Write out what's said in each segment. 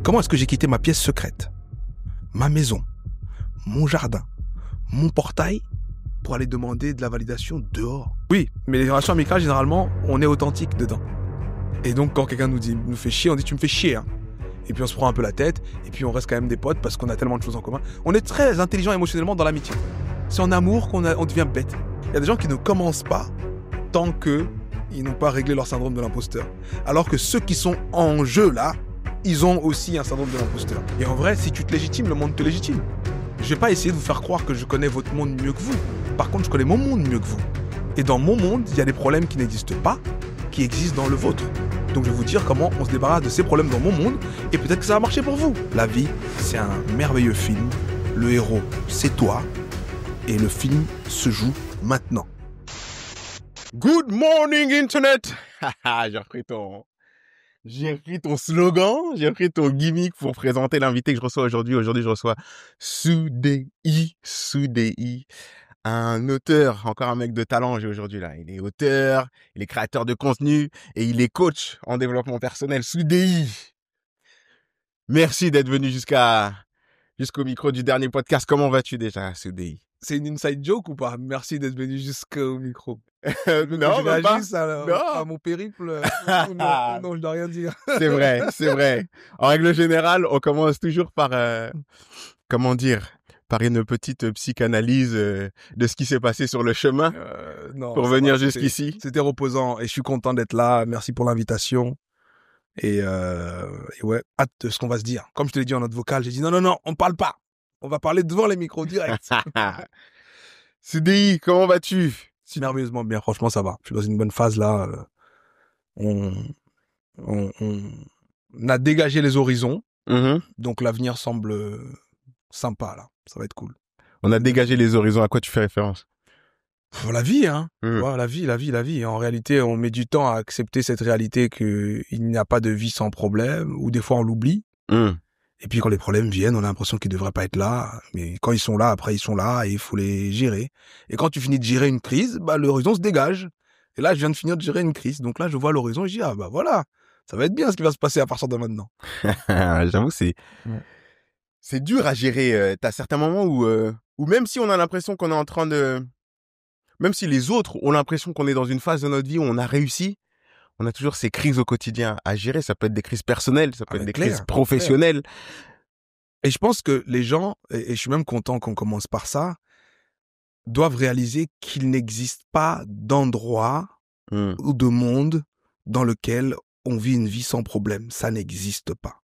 Comment est-ce que j'ai quitté ma pièce secrète, ma maison, mon jardin, mon portail pour aller demander de la validation dehors? Oui, mais les relations amicales, généralement, on est authentique dedans. Et donc, quand quelqu'un nous fait chier, on dit tu me fais chier. Hein. Et puis on se prend un peu la tête, et puis on reste quand même des potes parce qu'on a tellement de choses en commun. On est très intelligent émotionnellement dans l'amitié. C'est en amour qu'on devient bête. Il y a des gens qui ne commencent pas tant qu'ils n'ont pas réglé leur syndrome de l'imposteur. Alors que ceux qui sont en jeu là, ils ont aussi un syndrome de l'imposteur. Et en vrai, si tu te légitimes, le monde te légitime. Je vais pas essayer de vous faire croire que je connais votre monde mieux que vous. Par contre, je connais mon monde mieux que vous. Et dans mon monde, il y a des problèmes qui n'existent pas, qui existent dans le vôtre. Donc je vais vous dire comment on se débarrasse de ces problèmes dans mon monde, et peut-être que ça va marcher pour vous. La vie, c'est un merveilleux film. Le héros, c'est toi. Et le film se joue maintenant. Good morning, Internet! J'ai repris ton slogan, j'ai repris ton gimmick pour présenter l'invité que je reçois aujourd'hui. Aujourd'hui, je reçois Soudei, un auteur, encore un mec de talent, j'ai aujourd'hui là. Il est auteur, il est créateur de contenu et il est coach en développement personnel. Soudei, merci d'être venu jusqu'au micro du dernier podcast. Comment vas-tu déjà, Soudei? C'est une inside joke ou pas? Merci d'être venu jusqu'au micro. Non, je réagisse à mon périple. Non, je dois rien dire. C'est vrai. En règle générale, on commence toujours par, par une petite psychanalyse de ce qui s'est passé sur le chemin pour venir jusqu'ici. C'était reposant et je suis content d'être là. Merci pour l'invitation. Et ouais, hâte de ce qu'on va se dire. Comme je te l'ai dit en note vocale, j'ai dit non, on parle pas. On va parler devant les micros direct. Soudei, comment vas-tu? C'est merveilleusement bien, franchement ça va. Je suis dans une bonne phase là. On a dégagé les horizons, donc l'avenir semble sympa là. Ça va être cool. On a dégagé les horizons. À quoi tu fais référence? La vie, hein. Ouais, la vie. En réalité, on met du temps à accepter cette réalité qu'il n'y a pas de vie sans problème, ou des fois on l'oublie. Et puis quand les problèmes viennent, on a l'impression qu'ils devraient pas être là. Mais quand ils sont là, après ils sont là et il faut les gérer. Et quand tu finis de gérer une crise, l'horizon se dégage. Et là, je viens de finir de gérer une crise. Donc là, je vois l'horizon et je dis, voilà, ça va être bien ce qui va se passer à partir de maintenant. J'avoue, c'est dur à gérer. T'as certains moments où même si on a l'impression qu'on est en train de... Même si les autres ont l'impression qu'on est dans une phase de notre vie où on a réussi, on a toujours ces crises au quotidien à gérer. Ça peut être des crises personnelles, ça peut être des crises professionnelles. Et je pense que les gens, et je suis même content qu'on commence par ça, doivent réaliser qu'il n'existe pas d'endroit ou de monde dans lequel on vit une vie sans problème. Ça n'existe pas.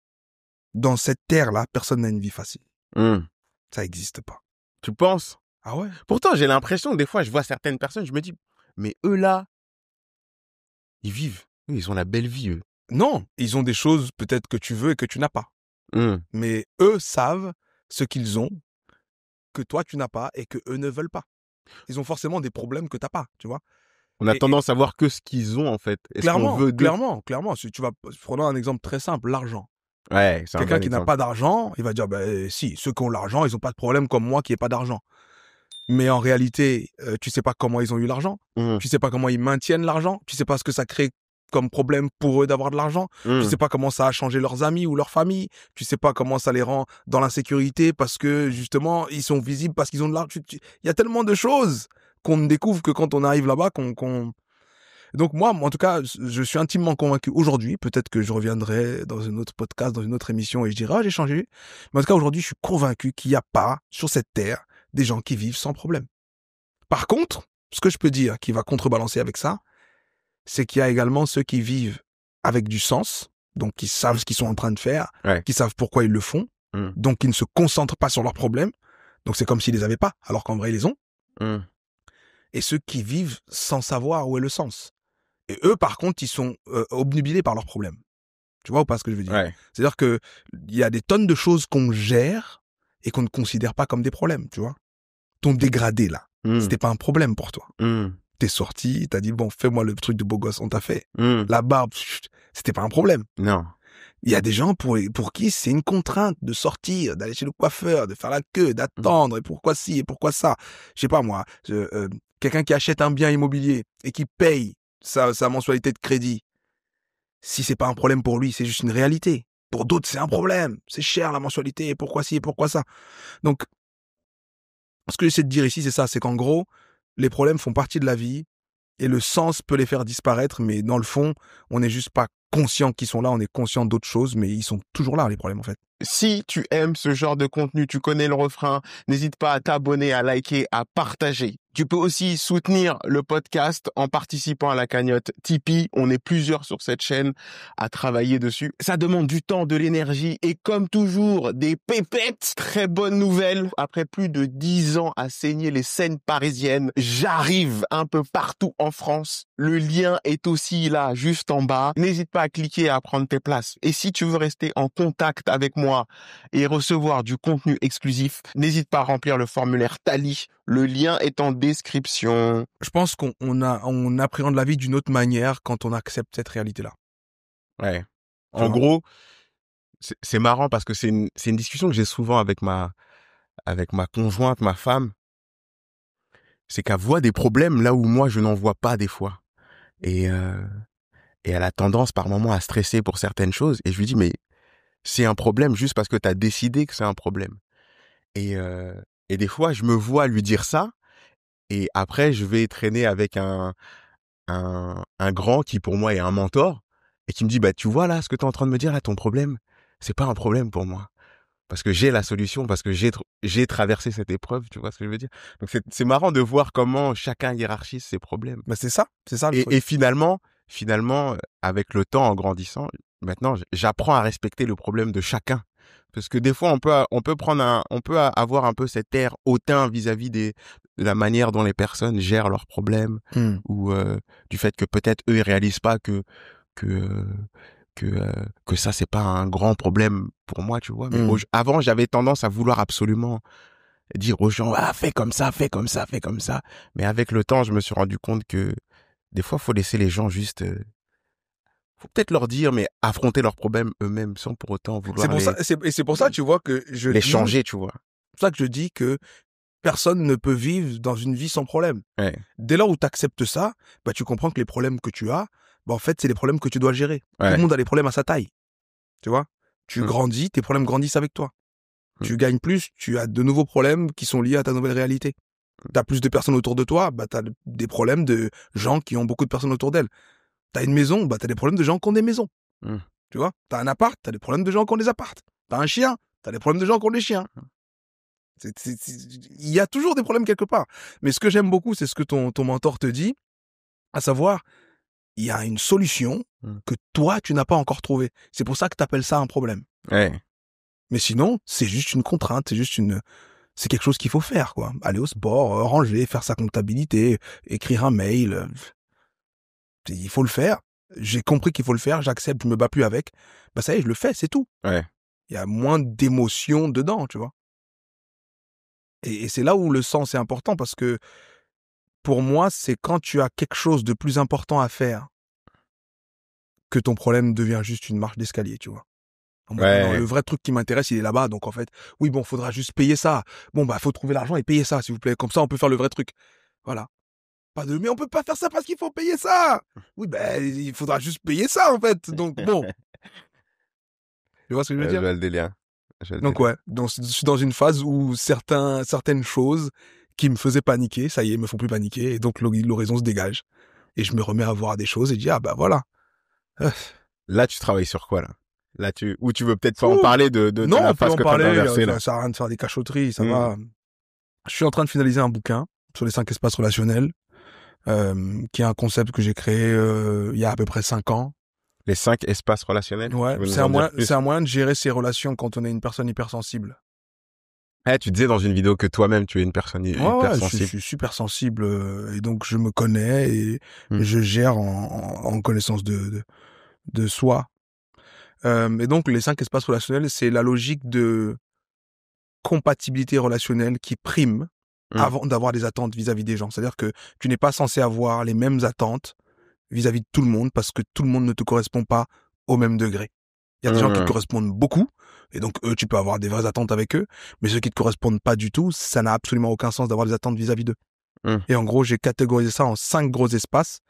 Dans cette terre-là, personne n'a une vie facile. Ça n'existe pas. Tu penses? Ah ouais? Pourtant, j'ai l'impression, des fois, je vois certaines personnes, je me dis, mais eux là, ils vivent. Eux, ils ont la belle vie, eux. Non, ils ont des choses peut-être que tu veux et que tu n'as pas. Mais eux savent ce qu'ils ont, que toi tu n'as pas et que eux ne veulent pas. Ils ont forcément des problèmes que t'as pas, tu vois. On a tendance à voir que ce qu'ils ont, en fait. Clairement. Si tu vas, prenons un exemple très simple, l'argent. Ouais, c'est quelqu'un qui n'a pas d'argent, il va dire, si, ceux qui ont l'argent, ils ont pas de problème comme moi qui n'ai pas d'argent. Mais en réalité, tu sais pas comment ils ont eu l'argent. Tu sais pas comment ils maintiennent l'argent. Tu sais pas ce que ça crée comme problème pour eux d'avoir de l'argent. Tu sais pas comment ça a changé leurs amis ou leur famille. Tu sais pas comment ça les rend dans l'insécurité parce que, justement, ils sont visibles parce qu'ils ont de l'argent. Il y a tellement de choses qu'on ne découvre que quand on arrive là-bas, Donc moi, en tout cas, je suis intimement convaincu aujourd'hui, peut-être que je reviendrai dans un autre podcast, dans une autre émission et je dirai, j'ai changé. Mais en tout cas, aujourd'hui, je suis convaincu qu'il n'y a pas, sur cette terre, des gens qui vivent sans problème. Par contre, ce que je peux dire qui va contrebalancer avec ça, c'est qu'il y a également ceux qui vivent avec du sens, donc qui savent ce qu'ils sont en train de faire, qui savent pourquoi ils le font, donc qui ne se concentrent pas sur leurs problèmes, donc c'est comme s'ils les avaient pas, alors qu'en vrai ils les ont. Et ceux qui vivent sans savoir où est le sens. Et eux, par contre, ils sont obnubilés par leurs problèmes. Tu vois ou pas ce que je veux dire? C'est-à-dire que il y a des tonnes de choses qu'on gère et qu'on ne considère pas comme des problèmes, tu vois. Ton dégradé, là, c'était pas un problème pour toi. T'es sorti, t'as dit, bon, fais-moi le truc de beau gosse, on t'a fait. La barbe, c'était pas un problème. Non. Il y a des gens pour qui c'est une contrainte de sortir, d'aller chez le coiffeur, de faire la queue, d'attendre, et pourquoi ci, et pourquoi ça. Je sais pas moi, quelqu'un qui achète un bien immobilier et qui paye sa mensualité de crédit, si c'est pas un problème pour lui, c'est juste une réalité. Pour d'autres, c'est un problème. C'est cher la mensualité. Pourquoi ci et pourquoi ça? Donc, ce que j'essaie de dire ici, c'est ça. C'est qu'en gros, les problèmes font partie de la vie et le sens peut les faire disparaître. Mais dans le fond, on n'est juste pas conscient qu'ils sont là. On est conscient d'autres choses, mais ils sont toujours là, les problèmes, en fait. Si tu aimes ce genre de contenu, tu connais le refrain, n'hésite pas à t'abonner, à liker, à partager. Tu peux aussi soutenir le podcast en participant à la cagnotte Tipeee. On est plusieurs sur cette chaîne à travailler dessus. Ça demande du temps, de l'énergie et comme toujours, des pépettes. Très bonne nouvelle. Après plus de 10 ans à saigner les scènes parisiennes, j'arrive un peu partout en France. Le lien est aussi là, juste en bas. N'hésite pas à cliquer et à prendre tes places. Et si tu veux rester en contact avec moi et recevoir du contenu exclusif, n'hésite pas à remplir le formulaire Tali. Le lien est en description. Je pense on appréhende la vie d'une autre manière quand on accepte cette réalité-là. Ouais. En gros, c'est marrant parce que c'est une discussion que j'ai souvent avec ma conjointe, ma femme. C'est qu'elle voit des problèmes là où moi je n'en vois pas des fois. Et elle a tendance par moments à stresser pour certaines choses. Et je lui dis, mais c'est un problème juste parce que tu as décidé que c'est un problème. Et des fois, je me vois lui dire ça. Et après, je vais traîner avec un grand qui, pour moi, est un mentor. Et qui me dit, bah, tu vois là, ce que tu es en train de me dire, là, ton problème, c'est pas un problème pour moi. Parce que j'ai la solution, parce que j'ai traversé cette épreuve, tu vois ce que je veux dire? Donc, c'est marrant de voir comment chacun hiérarchise ses problèmes. Bah, c'est ça le truc. Et finalement, avec le temps, en grandissant, maintenant, j'apprends à respecter le problème de chacun. Parce que des fois, on peut avoir un peu cet air hautain vis-à-vis de la manière dont les personnes gèrent leurs problèmes ou du fait que peut-être eux ils réalisent pas que ça c'est pas un grand problème pour moi, tu vois. Mais avant, j'avais tendance à vouloir absolument dire aux gens, ah, fais comme ça, fais comme ça, fais comme ça. Mais avec le temps, je me suis rendu compte que des fois, faut laisser les gens juste, faut peut-être leur dire, mais affronter leurs problèmes eux-mêmes sans pour autant vouloir C'est pour ça, tu vois, que les changer, tu vois. C'est pour ça que je dis que personne ne peut vivre dans une vie sans problème. Ouais. Dès lors où tu acceptes ça, bah, tu comprends que les problèmes que tu as, bah, en fait, c'est les problèmes que tu dois gérer. Ouais. Tout le monde a des problèmes à sa taille. Tu vois? Tu grandis, tes problèmes grandissent avec toi. Tu gagnes plus, tu as de nouveaux problèmes qui sont liés à ta nouvelle réalité. T'as plus de personnes autour de toi, bah, t'as des problèmes de gens qui ont beaucoup de personnes autour d'elles. T'as une maison, bah, t'as des problèmes de gens qui ont des maisons. Tu vois? T'as un appart, t'as des problèmes de gens qui ont des apparts. T'as un chien, t'as des problèmes de gens qui ont des chiens. Il y a toujours des problèmes quelque part. Mais ce que j'aime beaucoup, c'est ce que ton mentor te dit, à savoir, il y a une solution que toi, tu n'as pas encore trouvée. C'est pour ça que t'appelles ça un problème. Ouais. Mais sinon, c'est juste une contrainte, c'est quelque chose qu'il faut faire, quoi. Aller au sport, ranger, faire sa comptabilité, écrire un mail. Il faut le faire. J'ai compris qu'il faut le faire, j'accepte, je me bats plus avec. Bah, ça y est, je le fais, c'est tout. Ouais. Il y a moins d'émotions dedans, tu vois. Et c'est là où le sens est important parce que, pour moi, c'est quand tu as quelque chose de plus important à faire que ton problème devient juste une marche d'escalier, tu vois. Ouais. Non, le vrai truc qui m'intéresse, il est là-bas. Donc, en fait, oui, bon, faudra juste payer ça. Bon, bah, faut trouver l'argent et payer ça, s'il vous plaît. Comme ça, on peut faire le vrai truc. Voilà. Pas de, mais on peut pas faire ça parce qu'il faut payer ça. Oui, ben, il faudra juste payer ça, en fait. Donc, bon. Tu vois ce que je veux dire? Je vois le délire. Donc, ouais. Donc, je suis dans une phase où certaines choses qui me faisaient paniquer, ça y est, me font plus paniquer. Et donc, l'horizon se dégage. Et je me remets à voir des choses et je dis, ah, bah, voilà. Là, tu travailles sur quoi, là? Ou tu veux peut-être pas en parler de la phase que tu as traversée, là. Ça sert à rien de faire des cachotteries, ça va. Je suis en train de finaliser un bouquin sur les 5 espaces relationnels, qui est un concept que j'ai créé il y a à peu près 5 ans. Les 5 espaces relationnels? Ouais, c'est un moyen de gérer ses relations quand on est une personne hypersensible. Tu disais dans une vidéo que toi-même, tu es une personne hypersensible. Je suis super sensible, et donc je me connais et je gère en connaissance de soi. Et donc, les 5 espaces relationnels, c'est la logique de compatibilité relationnelle qui prime avant d'avoir des attentes vis-à-vis des gens. C'est-à-dire que tu n'es pas censé avoir les mêmes attentes vis-à-vis de tout le monde parce que tout le monde ne te correspond pas au même degré. Il y a des gens qui te correspondent beaucoup et donc eux, tu peux avoir des vraies attentes avec eux, mais ceux qui te correspondent pas du tout, ça n'a absolument aucun sens d'avoir des attentes vis-à-vis d'eux. Et en gros, j'ai catégorisé ça en 5 gros espaces.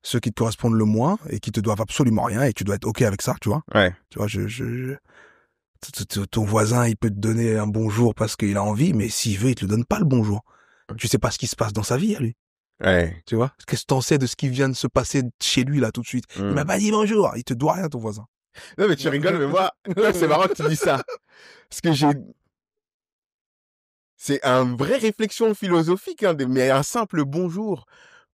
ceux qui te correspondent le moins et qui te doivent absolument rien et tu dois être OK avec ça, tu vois. Ouais. Tu vois, ton voisin, il peut te donner un bonjour parce qu'il a envie, mais s'il veut, il te le donne pas le bonjour. Tu sais pas ce qui se passe dans sa vie à lui. Ouais. Tu vois? Qu'est-ce que t'en sais de ce qui vient de se passer chez lui là tout de suite? Il m'a pas dit bonjour. Il te doit rien, ton voisin. Non, mais tu rigoles, mais moi, c'est marrant que tu dis ça. Parce que c'est une vraie réflexion philosophique, hein, mais un simple bonjour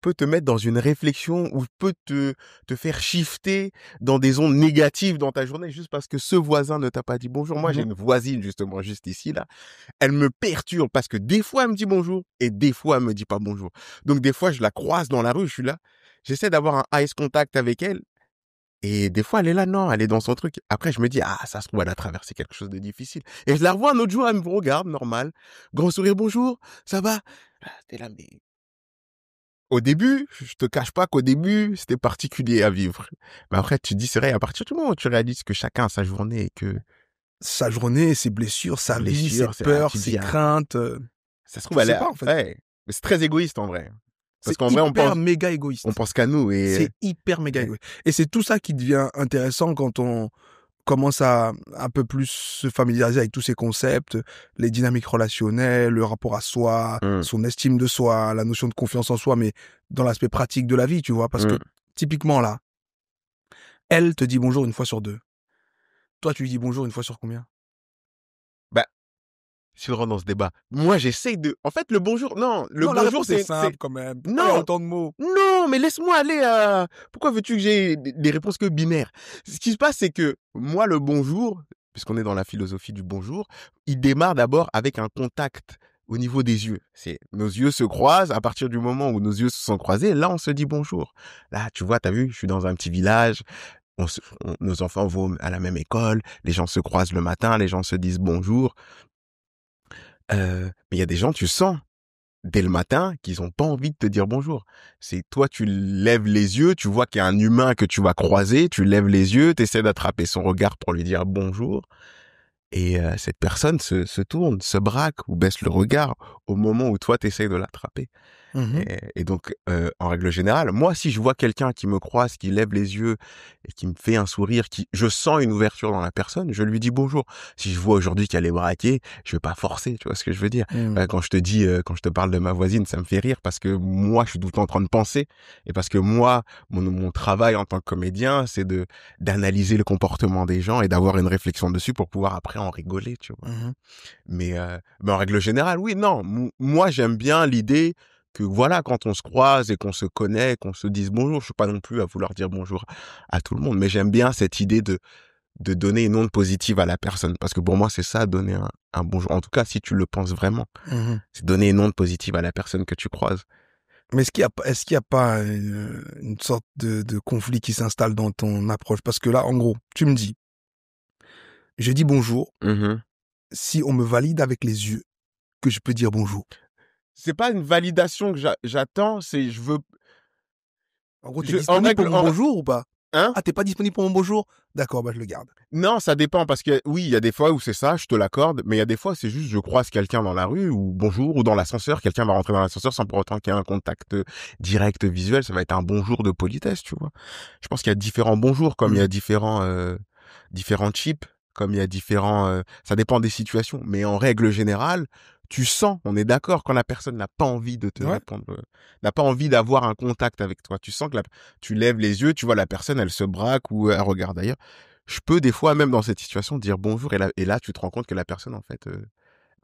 peut te mettre dans une réflexion ou peut te faire shifter dans des ondes négatives dans ta journée juste parce que ce voisin ne t'a pas dit bonjour. Moi, j'ai une voisine, justement, juste ici, là. Elle me perturbe parce que des fois, elle me dit bonjour et des fois, elle me dit pas bonjour. Donc, des fois, je la croise dans la rue, je suis là. J'essaie d'avoir un eyes contact avec elle. Et des fois, elle est là, non, elle est dans son truc. Après, je me dis, ah, ça se trouve, elle a traversé quelque chose de difficile. Et je la revois un autre jour, elle me regarde, normal. Grand sourire, bonjour, ça va? Ah, t'es là, mais... Au début, je te cache pas qu'au début, c'était particulier à vivre. Mais après, tu te dis, c'est vrai, à partir du moment où tu réalises que chacun a sa journée et que... Sa journée, ses blessures, sa vie, ses blessures, peurs, ses craintes. Ça se trouve, elle est... pas, en fait. Ouais, mais c'est très égoïste, en vrai. Parce C'est qu'en vrai, hyper méga égoïste. on pense qu'à nous et... C'est hyper méga égoïste. Et c'est tout ça qui devient intéressant quand on commence à un peu plus se familiariser avec tous ces concepts, les dynamiques relationnelles, le rapport à soi, son estime de soi, la notion de confiance en soi, mais dans l'aspect pratique de la vie, tu vois. Parce que, typiquement, là, elle te dit bonjour une fois sur 2. Toi, tu lui dis bonjour une fois sur combien? Bah, si on rentre dans ce débat, moi, j'essaye de... En fait, le bonjour... Non, le la bonjour, réponse est simple, quand même. Pourquoi il y a autant de mots? Non, mais laisse-moi aller à... Pourquoi veux-tu que j'ai des réponses que binaires? Ce qui se passe, c'est que moi, le bonjour, puisqu'on est dans la philosophie du bonjour, il démarre d'abord avec un contact au niveau des yeux. C'est nos yeux se croisent. À partir du moment où nos yeux se sont croisés, là, on se dit bonjour. Là, tu vois, t'as vu, je suis dans un petit village. Nos enfants vont à la même école. Les gens se croisent le matin. Les gens se disent bonjour. Mais il y a des gens, tu sens dès le matin qu'ils ont pas envie de te dire bonjour. C'est toi, tu lèves les yeux, tu vois qu'il y a un humain que tu vas croiser, tu lèves les yeux, tu essaies d'attraper son regard pour lui dire bonjour. Et cette personne se tourne, se braque ou baisse le regard au moment où toi, tu essaies de l'attraper. Et donc, en règle générale, moi, si je vois quelqu'un qui me croise, qui lève les yeux et qui me fait un sourire, je sens une ouverture dans la personne, je lui dis bonjour. Si je vois aujourd'hui qu'elle est braquée, je vais pas forcer, tu vois ce que je veux dire. Quand je te dis, quand je te parle de ma voisine, ça me fait rire parce que moi, je suis tout le temps en train de penser et parce que moi, mon travail en tant que comédien, c'est d'analyser le comportement des gens et d'avoir une réflexion dessus pour pouvoir après en rigoler, tu vois. Mais en règle générale, oui, non. Moi, j'aime bien l'idée que voilà, quand on se croise et qu'on se connaît, qu'on se dise bonjour, je suis pas non plus à vouloir dire bonjour à tout le monde, mais j'aime bien cette idée de donner une onde positive à la personne. Parce que pour moi, c'est ça, donner un bonjour. En tout cas, si tu le penses vraiment, c'est donner une onde positive à la personne que tu croises. Mais est-ce qu'il y a pas une sorte de conflit qui s'installe dans ton approche? Parce que là, en gros, tu me dis, je dis bonjour, si on me valide avec les yeux que je peux dire bonjour. C'est pas une validation que j'attends, c'est je veux... En gros, t'es disponible pour mon bonjour ou pas? Hein? Ah, t'es pas disponible pour mon bonjour? D'accord, bah je le garde. Non, ça dépend parce que oui, il y a des fois où c'est ça, je te l'accorde, mais il y a des fois c'est juste je croise quelqu'un dans la rue ou bonjour ou dans l'ascenseur, quelqu'un va rentrer dans l'ascenseur sans pour autant qu'il y ait un contact direct visuel, ça va être un bonjour de politesse, tu vois. Je pense qu'il y a différents bonjours comme il y a différents types, comme il y a ça dépend des situations, mais en règle générale, tu sens, on est d'accord, quand la personne n'a pas envie de te répondre, n'a pas envie d'avoir un contact avec toi. Tu sens que tu lèves les yeux, tu vois la personne, elle se braque ou elle regarde ailleurs. Je peux des fois, même dans cette situation, dire bonjour et là, tu te rends compte que la personne, en fait,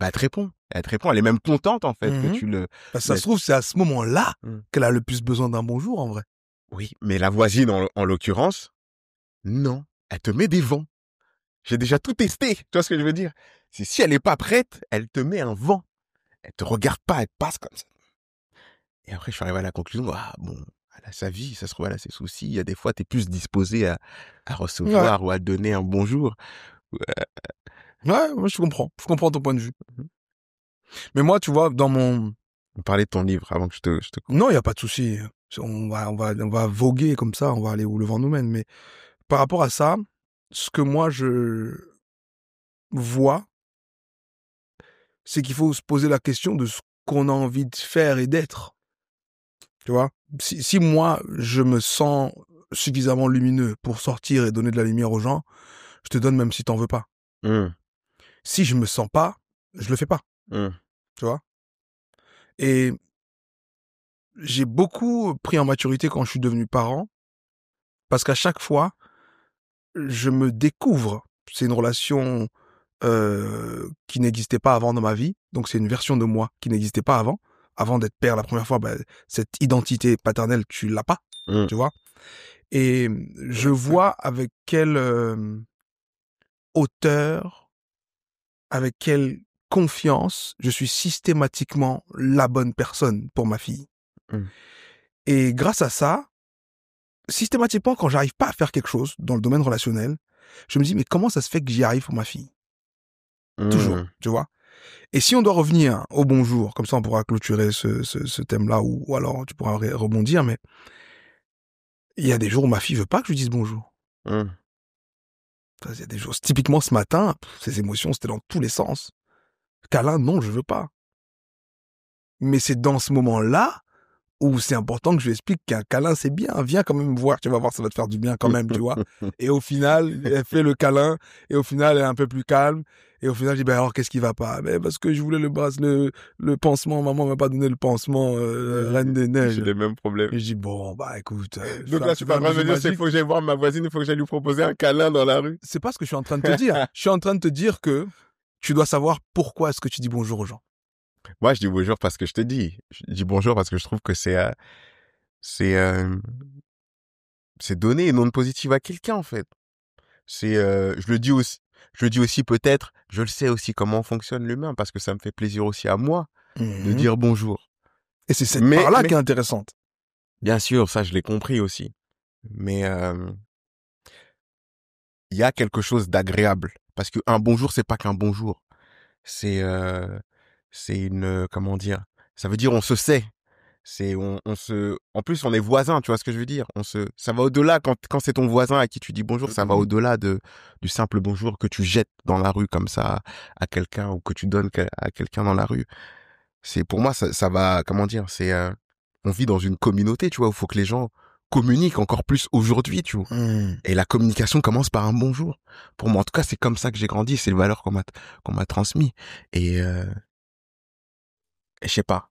elle te répond. Elle te répond, elle est même contente, en fait, que tu le... Parce que ça se trouve, c'est à ce moment-là qu'elle a le plus besoin d'un bonjour, en vrai. Oui, mais la voisine, en l'occurrence, non. Elle te met des vents. J'ai déjà tout testé. Tu vois ce que je veux dire? C'est si elle est pas prête, elle te met un vent. Elle te regarde pas, elle passe comme ça. Et après, je suis arrivé à la conclusion, ah bon, elle a sa vie, ça se trouve, elle a ses soucis. Il y a des fois, t'es plus disposé à recevoir ou à donner un bonjour. Ouais, moi, je comprends ton point de vue. Mais moi, tu vois, dans mon... On parlait de ton livre avant que je te... Non, il y a pas de souci. On va voguer comme ça, on va aller où le vent nous mène. Mais par rapport à ça, ce que moi, je vois, c'est qu'il faut se poser la question de ce qu'on a envie de faire et d'être. Tu vois? Si moi, je me sens suffisamment lumineux pour sortir et donner de la lumière aux gens, je te donne même si t'en veux pas. Si je me sens pas, je le fais pas. Tu vois? Et j'ai beaucoup pris en maturité quand je suis devenu parent, parce qu'à chaque fois, je me découvre. C'est une relation qui n'existait pas avant dans ma vie. Donc c'est une version de moi qui n'existait pas avant. Avant d'être père la première fois, cette identité paternelle, tu l'as pas, tu vois. Et je vois avec quelle hauteur, avec quelle confiance, je suis systématiquement la bonne personne pour ma fille. Et grâce à ça, systématiquement, quand j'arrive pas à faire quelque chose dans le domaine relationnel, je me dis, mais comment ça se fait que j'y arrive pour ma fille? Toujours, tu vois. Et si on doit revenir au bonjour, comme ça on pourra clôturer ce thème-là, ou alors tu pourras rebondir, mais il y a des jours où ma fille veut pas que je lui dise bonjour. Il y a des jours, typiquement ce matin, ses émotions, c'était dans tous les sens. Câlin, non, je veux pas. Mais c'est dans ce moment-là où c'est important que je lui explique qu'un câlin, c'est bien. Viens quand même me voir, tu vas voir, ça va te faire du bien quand même, tu vois. Et au final, elle fait le câlin, et au final, elle est un peu plus calme. Et au final, je dis, ben alors, qu'est-ce qui va pas? Ben, parce que je voulais le pansement, maman m'a pas donné le pansement, Reine des Neiges. J'ai les mêmes problèmes. Et je dis, bon, bah, écoute. Donc là, tu vas me dire, il faut que j'aille voir ma voisine, il faut que j'aille lui proposer un câlin dans la rue. C'est pas ce que je suis en train de te dire. Je suis en train de te dire que tu dois savoir pourquoi est-ce que tu dis bonjour aux gens. Moi, je dis bonjour parce que je te dis. Je dis bonjour parce que je trouve que c'est donner une onde positive à quelqu'un, en fait. Je le dis aussi peut-être, je le sais aussi comment fonctionne l'humain parce que ça me fait plaisir aussi à moi de dire bonjour. Et c'est cette part-là qui est intéressante. Bien sûr, ça, je l'ai compris aussi. Mais il y a quelque chose d'agréable parce que un bonjour, c'est pas qu'un bonjour. C'est une, comment dire, ça veut dire on se sait. En plus, on est voisins, tu vois ce que je veux dire. Ça va au-delà quand c'est ton voisin à qui tu dis bonjour, ça va au-delà du simple bonjour que tu jettes dans la rue comme ça à quelqu'un ou que tu donnes à quelqu'un dans la rue. Pour moi, ça va, comment dire, on vit dans une communauté, tu vois, où il faut que les gens communiquent encore plus aujourd'hui, tu vois. Et la communication commence par un bonjour. Pour moi, en tout cas, c'est comme ça que j'ai grandi, c'est les valeurs qu'on m'a transmis. Et je sais pas.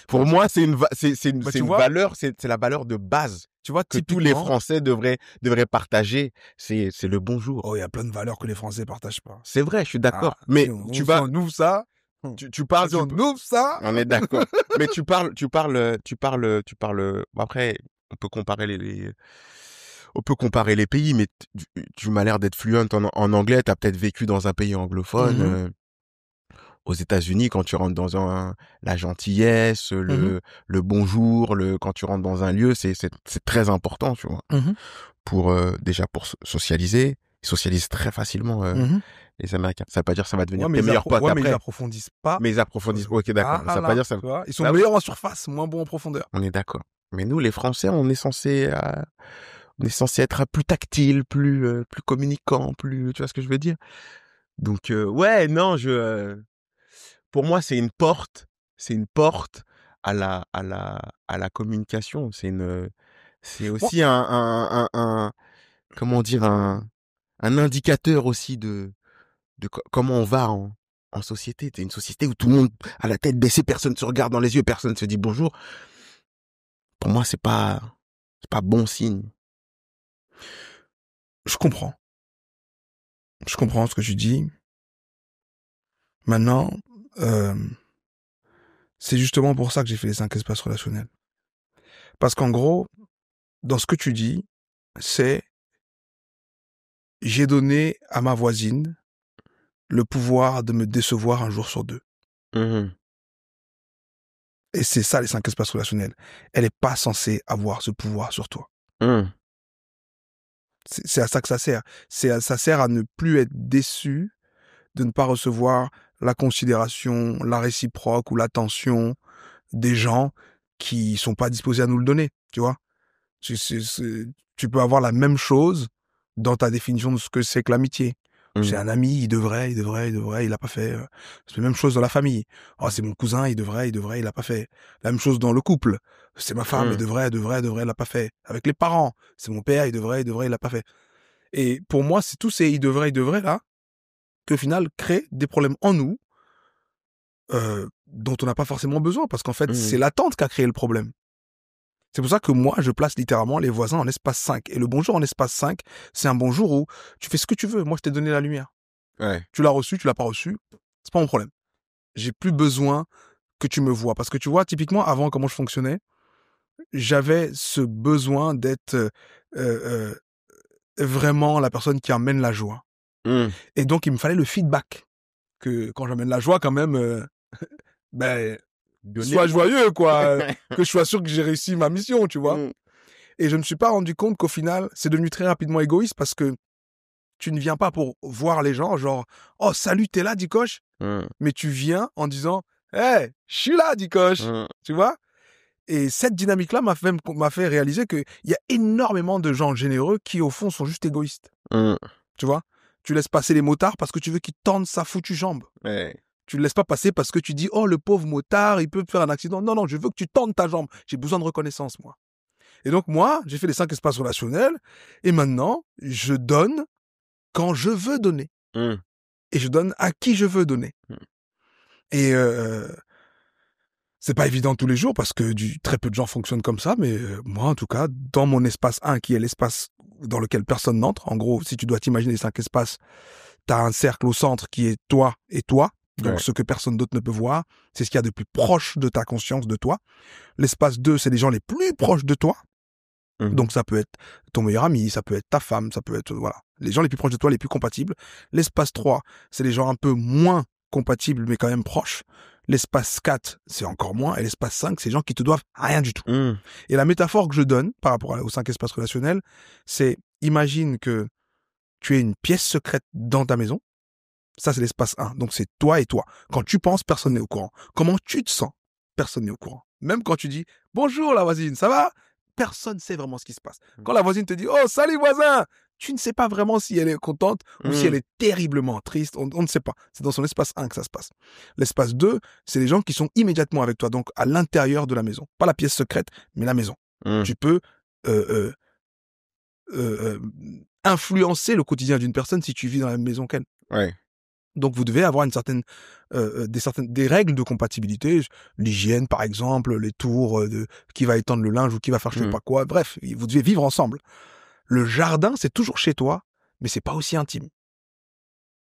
Pour moi, c'est une valeur, c'est la valeur de base. Tu vois, que tous les Français devraient partager. C'est le bonjour. Oh, il y a plein de valeurs que les Français partagent pas. C'est vrai, je suis d'accord. Mais on ouvre ça. Tu parles. Si on ouvre ça. On est d'accord. Mais tu parles. Après, on peut comparer les pays, mais tu m'as l'air d'être fluent en anglais. T'as peut-être vécu dans un pays anglophone. Aux États-Unis, quand tu rentres dans la gentillesse, le bonjour, quand tu rentres dans un lieu, c'est très important, tu vois. Déjà pour socialiser, ils socialisent très facilement les Américains. Ça veut pas dire que ça va devenir tes meilleurs potes après. Mais ils approfondissent pas. Ok, d'accord. Ça veut pas dire ça. Ils sont meilleurs en surface, moins bons en profondeur. On est d'accord. Mais nous, les Français, on est censé être plus tactile, plus communicant, plus, tu vois ce que je veux dire. Donc ouais, non, pour moi, c'est une porte à la communication. C'est aussi comment dire, un indicateur aussi de comment on va en société. C'est une société où tout le monde a la tête baissée, personne se regarde dans les yeux, personne se dit bonjour. Pour moi, c'est pas bon signe. Je comprends ce que tu dis. Maintenant, c'est justement pour ça que j'ai fait les 5 espaces relationnels. Parce qu'en gros, dans ce que tu dis, c'est j'ai donné à ma voisine le pouvoir de me décevoir un jour sur 2. Et c'est ça, les 5 espaces relationnels. Elle n'est pas censée avoir ce pouvoir sur toi. C'est à ça que ça sert. Ça sert à ne plus être déçu, de ne pas recevoir la considération, la réciproque ou l'attention des gens qui sont pas disposés à nous le donner, tu vois. Tu peux avoir la même chose dans ta définition de ce que c'est que l'amitié C'est un ami, il devrait, il l'a pas fait. C'est la même chose dans la famille. Oh, c'est mon cousin, il devrait, il l'a pas fait. La même chose dans le couple. C'est ma femme, elle devrait, il l'a pas fait. Avec les parents, c'est mon père, il devrait, il l'a pas fait. Et pour moi, c'est tous ces il devrait là, qui au final créent des problèmes en nous, dont on n'a pas forcément besoin, parce qu'en fait, c'est l'attente qui a créé le problème. C'est pour ça que moi, je place littéralement les voisins en espace 5. Et le bonjour en espace 5, c'est un bonjour où tu fais ce que tu veux. Moi, je t'ai donné la lumière. Ouais. Tu l'as reçu, tu l'as pas reçu, c'est pas mon problème. J'ai plus besoin que tu me vois. Parce que tu vois, typiquement, avant, comment je fonctionnais, j'avais ce besoin d'être vraiment la personne qui amène la joie. Et donc, il me fallait le feedback. Que quand j'amène la joie, quand même, sois joyeux, quoi. Que je sois sûr que j'ai réussi ma mission, tu vois. Et je me suis pas rendu compte qu'au final, c'est devenu très rapidement égoïste parce que tu ne viens pas pour voir les gens, genre, oh, salut, t'es là, Dikosh. Mais tu viens en disant, hey, je suis là, Dikosh. Tu vois? Et cette dynamique-là m'a fait réaliser qu'il y a énormément de gens généreux qui, au fond, sont juste égoïstes. Tu vois? Tu laisses passer les motards parce que tu veux qu'ils tendent sa foutue jambe. Ouais. Tu le laisses pas passer parce que tu dis, oh, le pauvre motard, il peut faire un accident. Non, je veux que tu tendes ta jambe. J'ai besoin de reconnaissance, moi. Et donc, moi, j'ai fait les 5 espaces relationnels. Et maintenant, je donne quand je veux donner. Et je donne à qui je veux donner. Et c'est pas évident tous les jours parce que très peu de gens fonctionnent comme ça. Mais moi, en tout cas, dans mon espace 1, qui est l'espace dans lequel personne n'entre, en gros, si tu dois t'imaginer les 5 espaces, tu as un cercle au centre qui est toi et toi. Donc, ce que personne d'autre ne peut voir, c'est ce qu'il y a de plus proche de ta conscience, de toi. L'espace 2, c'est les gens les plus proches de toi. Donc, ça peut être ton meilleur ami, ça peut être ta femme, ça peut être, voilà, les gens les plus proches de toi, les plus compatibles. L'espace 3, c'est les gens un peu moins compatibles, mais quand même proches. L'espace 4, c'est encore moins. Et l'espace 5, c'est les gens qui te doivent rien du tout. Et la métaphore que je donne par rapport aux 5 espaces relationnels, c'est, imagine que tu es une pièce secrète dans ta maison. Ça, c'est l'espace 1. Donc, c'est toi et toi. Quand tu penses, personne n'est au courant. Comment tu te sens? Personne n'est au courant. Même quand tu dis « Bonjour la voisine, ça va ?» Personne ne sait vraiment ce qui se passe. Quand la voisine te dit « Oh, salut voisin !» Tu ne sais pas vraiment si elle est contente ou si elle est terriblement triste. On ne sait pas. C'est dans son espace 1 que ça se passe. L'espace 2, c'est les gens qui sont immédiatement avec toi, donc à l'intérieur de la maison. Pas la pièce secrète, mais la maison. Tu peux influencer le quotidien d'une personne si tu vis dans la même maison qu'elle. Ouais. Donc, vous devez avoir des règles de compatibilité. L'hygiène, par exemple, les tours de qui va étendre le linge ou qui va faire je sais pas quoi. Bref, vous devez vivre ensemble. Le jardin, c'est toujours chez toi, mais c'est pas aussi intime.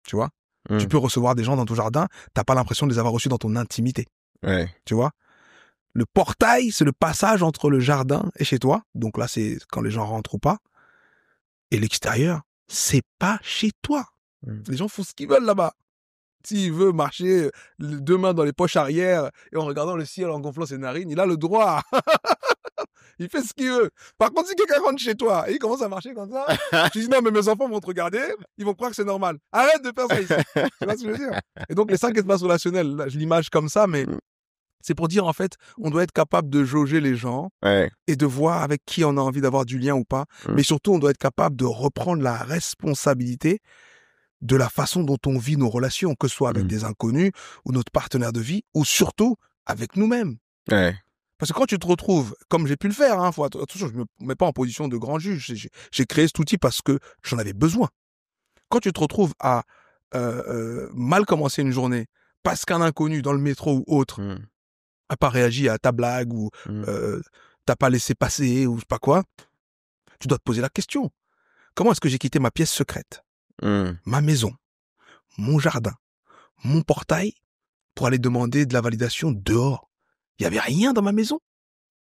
Tu vois? Tu peux recevoir des gens dans ton jardin, t'as pas l'impression de les avoir reçus dans ton intimité. Ouais. Tu vois? Le portail, c'est le passage entre le jardin et chez toi. Donc là, c'est quand les gens rentrent ou pas. Et l'extérieur, c'est pas chez toi. Les gens font ce qu'ils veulent là-bas. S'il veut marcher les 2 mains dans les poches arrière et en regardant le ciel en gonflant ses narines, il a le droit. Il fait ce qu'il veut. Par contre, si quelqu'un rentre chez toi et il commence à marcher comme ça, tu dis non, mais mes enfants vont te regarder, ils vont croire que c'est normal. Arrête de faire ça ici. Tu vois ce que je veux dire? Et donc, les 5 espaces relationnels, là, je l'image comme ça, mais c'est pour dire, en fait, on doit être capable de jauger les gens et de voir avec qui on a envie d'avoir du lien ou pas. Mais surtout, on doit être capable de reprendre la responsabilité de la façon dont on vit nos relations, que ce soit avec des inconnus ou notre partenaire de vie, ou surtout avec nous-mêmes. Ouais. Parce que quand tu te retrouves, comme j'ai pu le faire, attention, je me mets pas en position de grand juge, j'ai créé cet outil parce que j'en avais besoin. Quand tu te retrouves à mal commencer une journée parce qu'un inconnu dans le métro ou autre a pas réagi à ta blague ou t'as pas laissé passer ou je sais pas quoi, tu dois te poser la question. Comment est-ce que j'ai quitté ma pièce secrète, ma maison, mon jardin, mon portail pour aller demander de la validation dehors? Il y avait rien dans ma maison.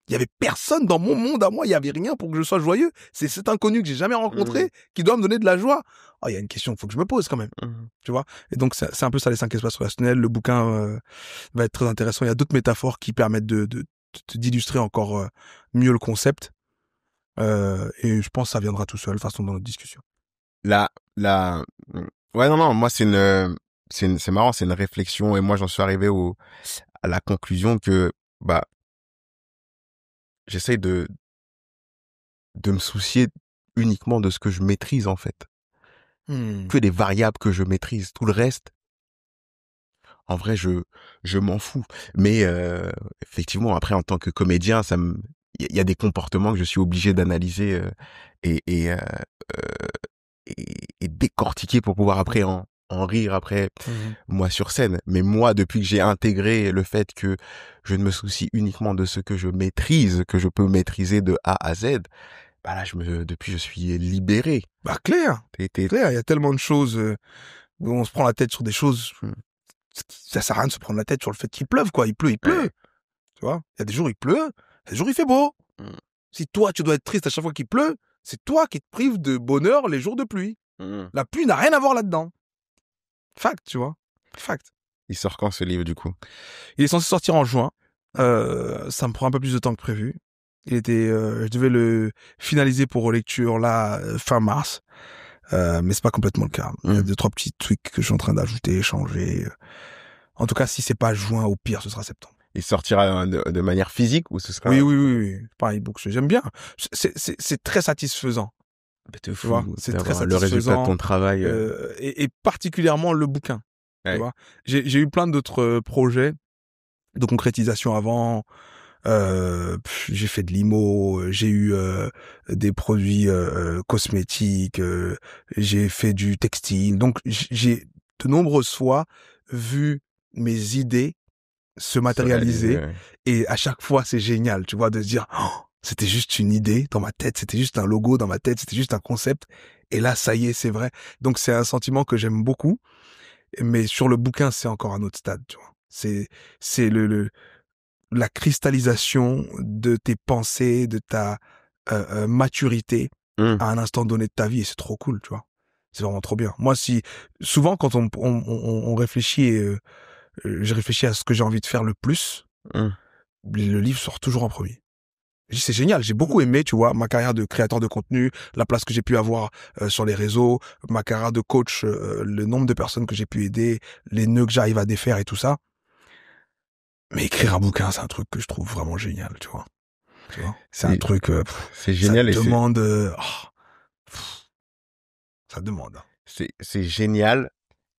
Il y avait personne dans mon monde à moi. Il y avait rien pour que je sois joyeux. C'est cet inconnu que j'ai jamais rencontré qui doit me donner de la joie. Oh, il y a une question qu'il faut que je me pose quand même. Tu vois? Et donc, c'est un peu ça, les 5 espaces relationnels. Le bouquin va être très intéressant. Il y a d'autres métaphores qui permettent d'illustrer encore mieux le concept. Et je pense que ça viendra tout seul, de toute façon, dans notre discussion. Ouais, non, moi, c'est marrant, c'est une réflexion et moi, j'en suis arrivé à la conclusion que, j'essaye de me soucier uniquement de ce que je maîtrise, en fait. que des variables que je maîtrise. Tout le reste, en vrai, je m'en fous. Mais effectivement, après, en tant que comédien, il y a des comportements que je suis obligé d'analyser et, et, euh, et décortiquer pour pouvoir après en rire après moi sur scène. Mais moi, depuis que j'ai intégré le fait que je ne me soucie uniquement de ce que je maîtrise, que je peux maîtriser de A à Z, bah là, depuis, je suis libéré. Bah, clair. Clair. Il y a tellement de choses où on se prend la tête sur des choses. Ça sert à rien de se prendre la tête sur le fait qu'il pleuve, quoi. Il pleut. Ouais. Tu vois? Il y a des jours, il pleut. Il y a des jours, il fait beau. Si toi, tu dois être triste à chaque fois qu'il pleut, c'est toi qui te prives de bonheur les jours de pluie. La pluie n'a rien à voir là-dedans. Fact, tu vois. Fact. Il sort quand ce livre, du coup? Il est censé sortir en juin. Ça me prend un peu plus de temps que prévu. Je devais le finaliser pour relecture là, fin mars. Mais c'est pas complètement le cas. Il y a 2-3 petits trucs que je suis en train d'ajouter, changer. En tout cas, si c'est pas juin, au pire, ce sera septembre. Il sortira de manière physique ou ce sera... Oui. Par e-book, j'aime bien. C'est très satisfaisant. Tu vois, c'est très satisfaisant. Le résultat de ton travail. Et particulièrement le bouquin. Ouais. Tu vois, j'ai eu plein d'autres projets de concrétisation avant. J'ai fait de l'IMO, j'ai eu des produits cosmétiques, j'ai fait du textile. Donc j'ai de nombreuses fois vu mes idées se matérialiser et à chaque fois c'est génial, tu vois, de se dire c'était juste une idée dans ma tête, c'était juste un logo dans ma tête, c'était juste un concept et là ça y est, c'est vrai. Donc c'est un sentiment que j'aime beaucoup, mais sur le bouquin c'est encore un autre stade, tu vois. C'est la cristallisation de tes pensées, de ta maturité à un instant donné de ta vie et c'est trop cool, tu vois. C'est vraiment trop bien. Moi, souvent quand on réfléchit, je réfléchis à ce que j'ai envie de faire le plus, le livre sort toujours en premier. C'est génial, j'ai beaucoup aimé, tu vois, ma carrière de créateur de contenu, la place que j'ai pu avoir sur les réseaux, ma carrière de coach, le nombre de personnes que j'ai pu aider, les nœuds que j'arrive à défaire et tout ça. Mais écrire un bouquin, c'est un truc que je trouve vraiment génial, tu vois. C'est un truc. C'est génial. Ça demande. Ça demande. C'est génial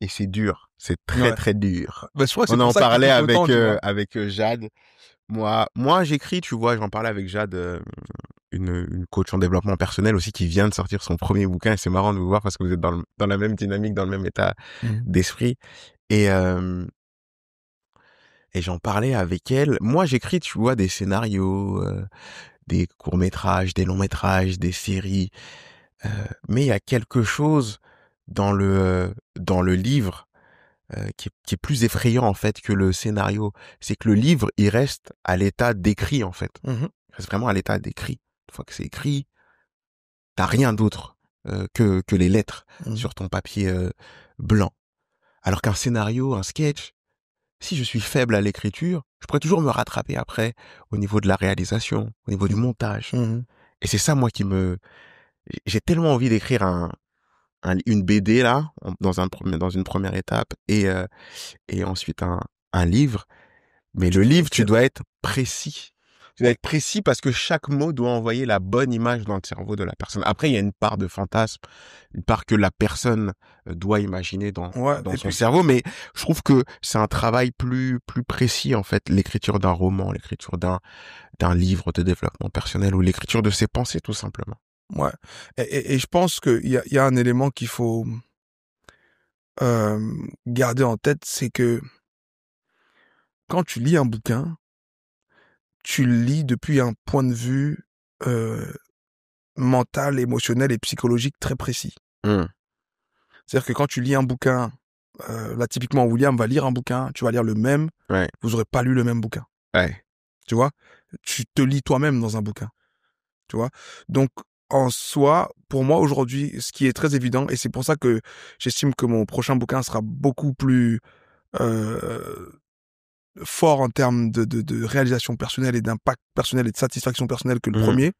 et c'est dur. C'est très très dur. Bah, je crois que on en parlait avec Jade. Moi, j'écris, tu vois, j'en parlais avec Jade, une coach en développement personnel aussi qui vient de sortir son premier bouquin et c'est marrant de vous voir parce que vous êtes dans la même dynamique, dans le même état d'esprit. Et j'en parlais avec elle. Moi, j'écris, tu vois, des scénarios, des courts-métrages, des longs-métrages, des séries. Mais il y a quelque chose dans le livre qui est plus effrayant en fait que le scénario. C'est que le livre, il reste à l'état d'écrit en fait. Il reste vraiment à l'état d'écrit. Une fois que c'est écrit, t'as rien d'autre que les lettres sur ton papier blanc. Alors qu'un scénario, un sketch, si je suis faible à l'écriture, je pourrais toujours me rattraper après au niveau de la réalisation, au niveau du montage. Et c'est ça, moi, j'ai tellement envie d'écrire une BD, là, dans une première étape, et ensuite un livre. Mais le livre, tu dois être précis. Tu dois être précis parce que chaque mot doit envoyer la bonne image dans le cerveau de la personne. Après, il y a une part de fantasme, une part que la personne doit imaginer dans son cerveau. Mais je trouve que c'est un travail plus précis, en fait, l'écriture d'un roman, l'écriture d'un livre de développement personnel ou l'écriture de ses pensées, tout simplement. Ouais. Et je pense qu'il y a un élément qu'il faut garder en tête, c'est que quand tu lis un bouquin, tu le lis depuis un point de vue mental, émotionnel et psychologique très précis. C'est-à-dire que quand tu lis un bouquin, là typiquement William va lire un bouquin, tu vas lire le même, vous aurez pas lu le même bouquin. Tu vois, tu te lis toi-même dans un bouquin. Tu vois, donc en soi, pour moi aujourd'hui, ce qui est très évident, et c'est pour ça que j'estime que mon prochain bouquin sera beaucoup plus fort en termes de réalisation personnelle et d'impact personnel et de satisfaction personnelle que le premier.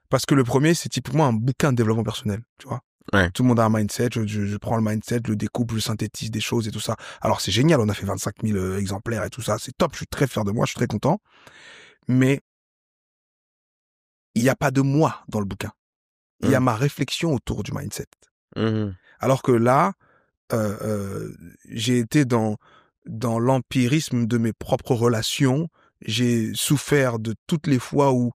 Parce que le premier, c'est typiquement un bouquin de développement personnel, tu vois. Tout le monde a un mindset, je prends le mindset, je le découpe, je synthétise des choses et tout ça. Alors c'est génial, on a fait 25 000 exemplaires et tout ça, c'est top, je suis très fier de moi, je suis très content. Mais il n'y a pas de moi dans le bouquin. Il y a ma réflexion autour du mindset. Alors que là, j'ai été dans l'empirisme de mes propres relations. J'ai souffert de toutes les fois où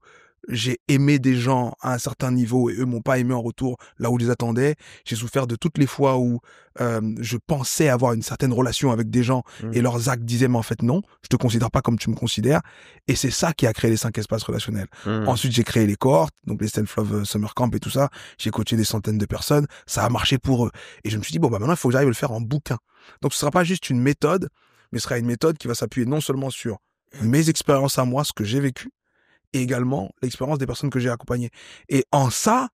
j'ai aimé des gens à un certain niveau et eux m'ont pas aimé en retour là où je les attendais. J'ai souffert de toutes les fois où je pensais avoir une certaine relation avec des gens et leurs actes disaient mais en fait non, je te considère pas comme tu me considères. Et c'est ça qui a créé les 5 espaces relationnels. Ensuite j'ai créé les cohortes, donc les Self-Love Summer Camp et tout ça. J'ai coaché des centaines de personnes, ça a marché pour eux. Et je me suis dit bon bah maintenant il faut que j'arrive à le faire en bouquin. Donc ce sera pas juste une méthode, mais ce sera une méthode qui va s'appuyer non seulement sur mes expériences à moi, ce que j'ai vécu, et également l'expérience des personnes que j'ai accompagnées. Et en ça,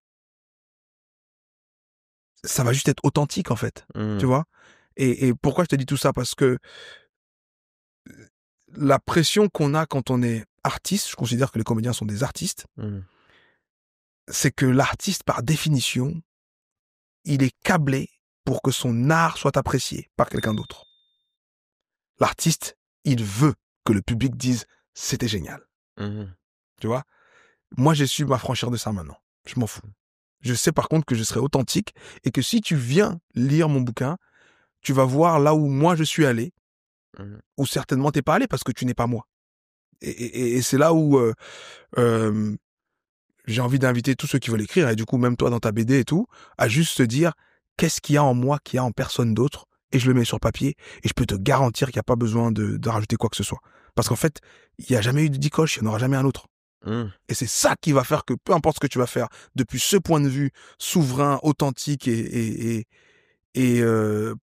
ça va juste être authentique, en fait. Tu vois? Et pourquoi je te dis tout ça? Parce que la pression qu'on a quand on est artiste, je considère que les comédiens sont des artistes, c'est que l'artiste, par définition, il est câblé pour que son art soit apprécié par quelqu'un d'autre. L'artiste, il veut que le public dise « c'était génial ». Tu vois? Moi, j'ai su m'affranchir de ça maintenant. Je m'en fous. Je sais par contre que je serai authentique et que si tu viens lire mon bouquin, tu vas voir là où moi je suis allé, où certainement t'es pas allé parce que tu n'es pas moi. Et c'est là où j'ai envie d'inviter tous ceux qui veulent écrire, et du coup même toi dans ta BD et tout, à juste se dire qu'est-ce qu'il y a en moi qu'il y a en personne d'autre, et je le mets sur papier, et je peux te garantir qu'il n'y a pas besoin de rajouter quoi que ce soit. Parce qu'en fait, il n'y a jamais eu de Dikosh, il n'y en aura jamais un autre. Et c'est ça qui va faire que peu importe ce que tu vas faire, depuis ce point de vue souverain, authentique et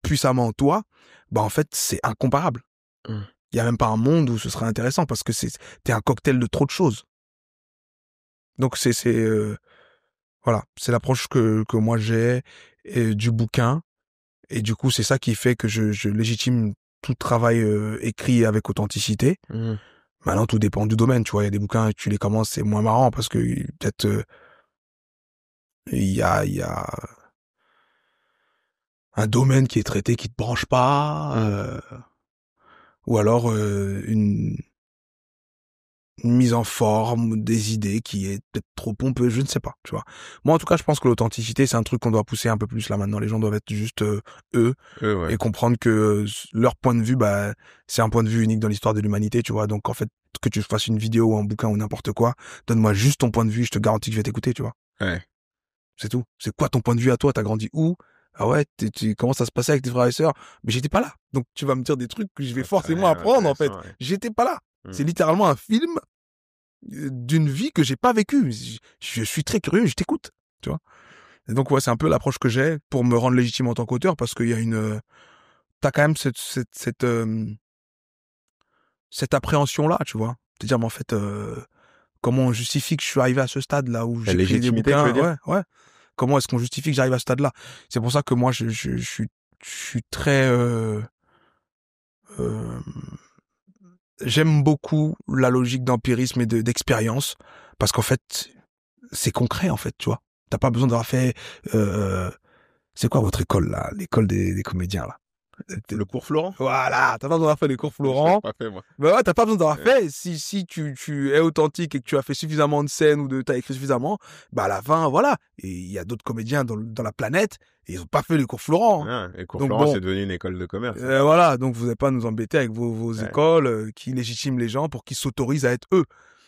puissamment toi, bah en fait c'est incomparable. Il y a même pas un monde où ce serait intéressant parce que t'es un cocktail de trop de choses. Donc voilà, c'est l'approche que moi j'ai du bouquin, et du coup c'est ça qui fait que je légitime tout travail écrit avec authenticité. Maintenant, tout dépend du domaine, tu vois. Il y a des bouquins, tu les commences, c'est moins marrant parce que peut-être il y a un domaine qui est traité qui te branche pas, ou alors une mise en forme des idées qui est peut-être trop pompeuse, je ne sais pas, tu vois. Moi, en tout cas, je pense que l'authenticité, c'est un truc qu'on doit pousser un peu plus là maintenant. Les gens doivent être juste eux ouais. et comprendre que leur point de vue, bah, c'est un point de vue unique dans l'histoire de l'humanité, tu vois. Donc, en fait, que tu fasses une vidéo ou un bouquin ou n'importe quoi, donne-moi juste ton point de vue, je te garantis que je vais t'écouter, tu vois. Ouais. C'est tout. C'est quoi ton point de vue à toi? T'as grandi où? Ah ouais, comment ça se passait avec tes frères et sœurs? Mais j'étais pas là. Donc, tu vas me dire des trucs que je vais forcément apprendre, en fait. Ouais. J'étais pas là. C'est littéralement un film d'une vie que j'ai pas vécue. Je suis très curieux, je t'écoute, tu vois. Et donc ouais, c'est un peu l'approche que j'ai pour me rendre légitime en tant qu'auteur, parce qu'il y a t'as quand même cette appréhension là, tu vois. C'est-à-dire, mais en fait, comment on justifie que je suis arrivé à ce stade là où j'écris des bouquins, tu veux dire? Ouais. Comment est-ce qu'on justifie que j'arrive à ce stade là? C'est pour ça que moi je suis très j'aime beaucoup la logique d'empirisme et d'expérience, parce qu'en fait, c'est concret, en fait, tu vois. T'as pas besoin d'avoir fait, c'est quoi votre école, là? L'école des comédiens, là. Le cours Florent? Voilà, t'as pas besoin d'avoir fait les cours Florent. Pas fait, moi. Bah ouais, t'as pas besoin d'avoir fait. Si tu es authentique et que tu as fait suffisamment de scènes ou t'as écrit suffisamment, bah à la fin, voilà. Et il y a d'autres comédiens dans la planète, et ils ont pas fait les cours Florent. Hein. Les cours Florent, c'est devenu une école de commerce. Voilà, donc vous n'avez pas à nous embêter avec vos écoles qui légitiment les gens pour qu'ils s'autorisent à être eux.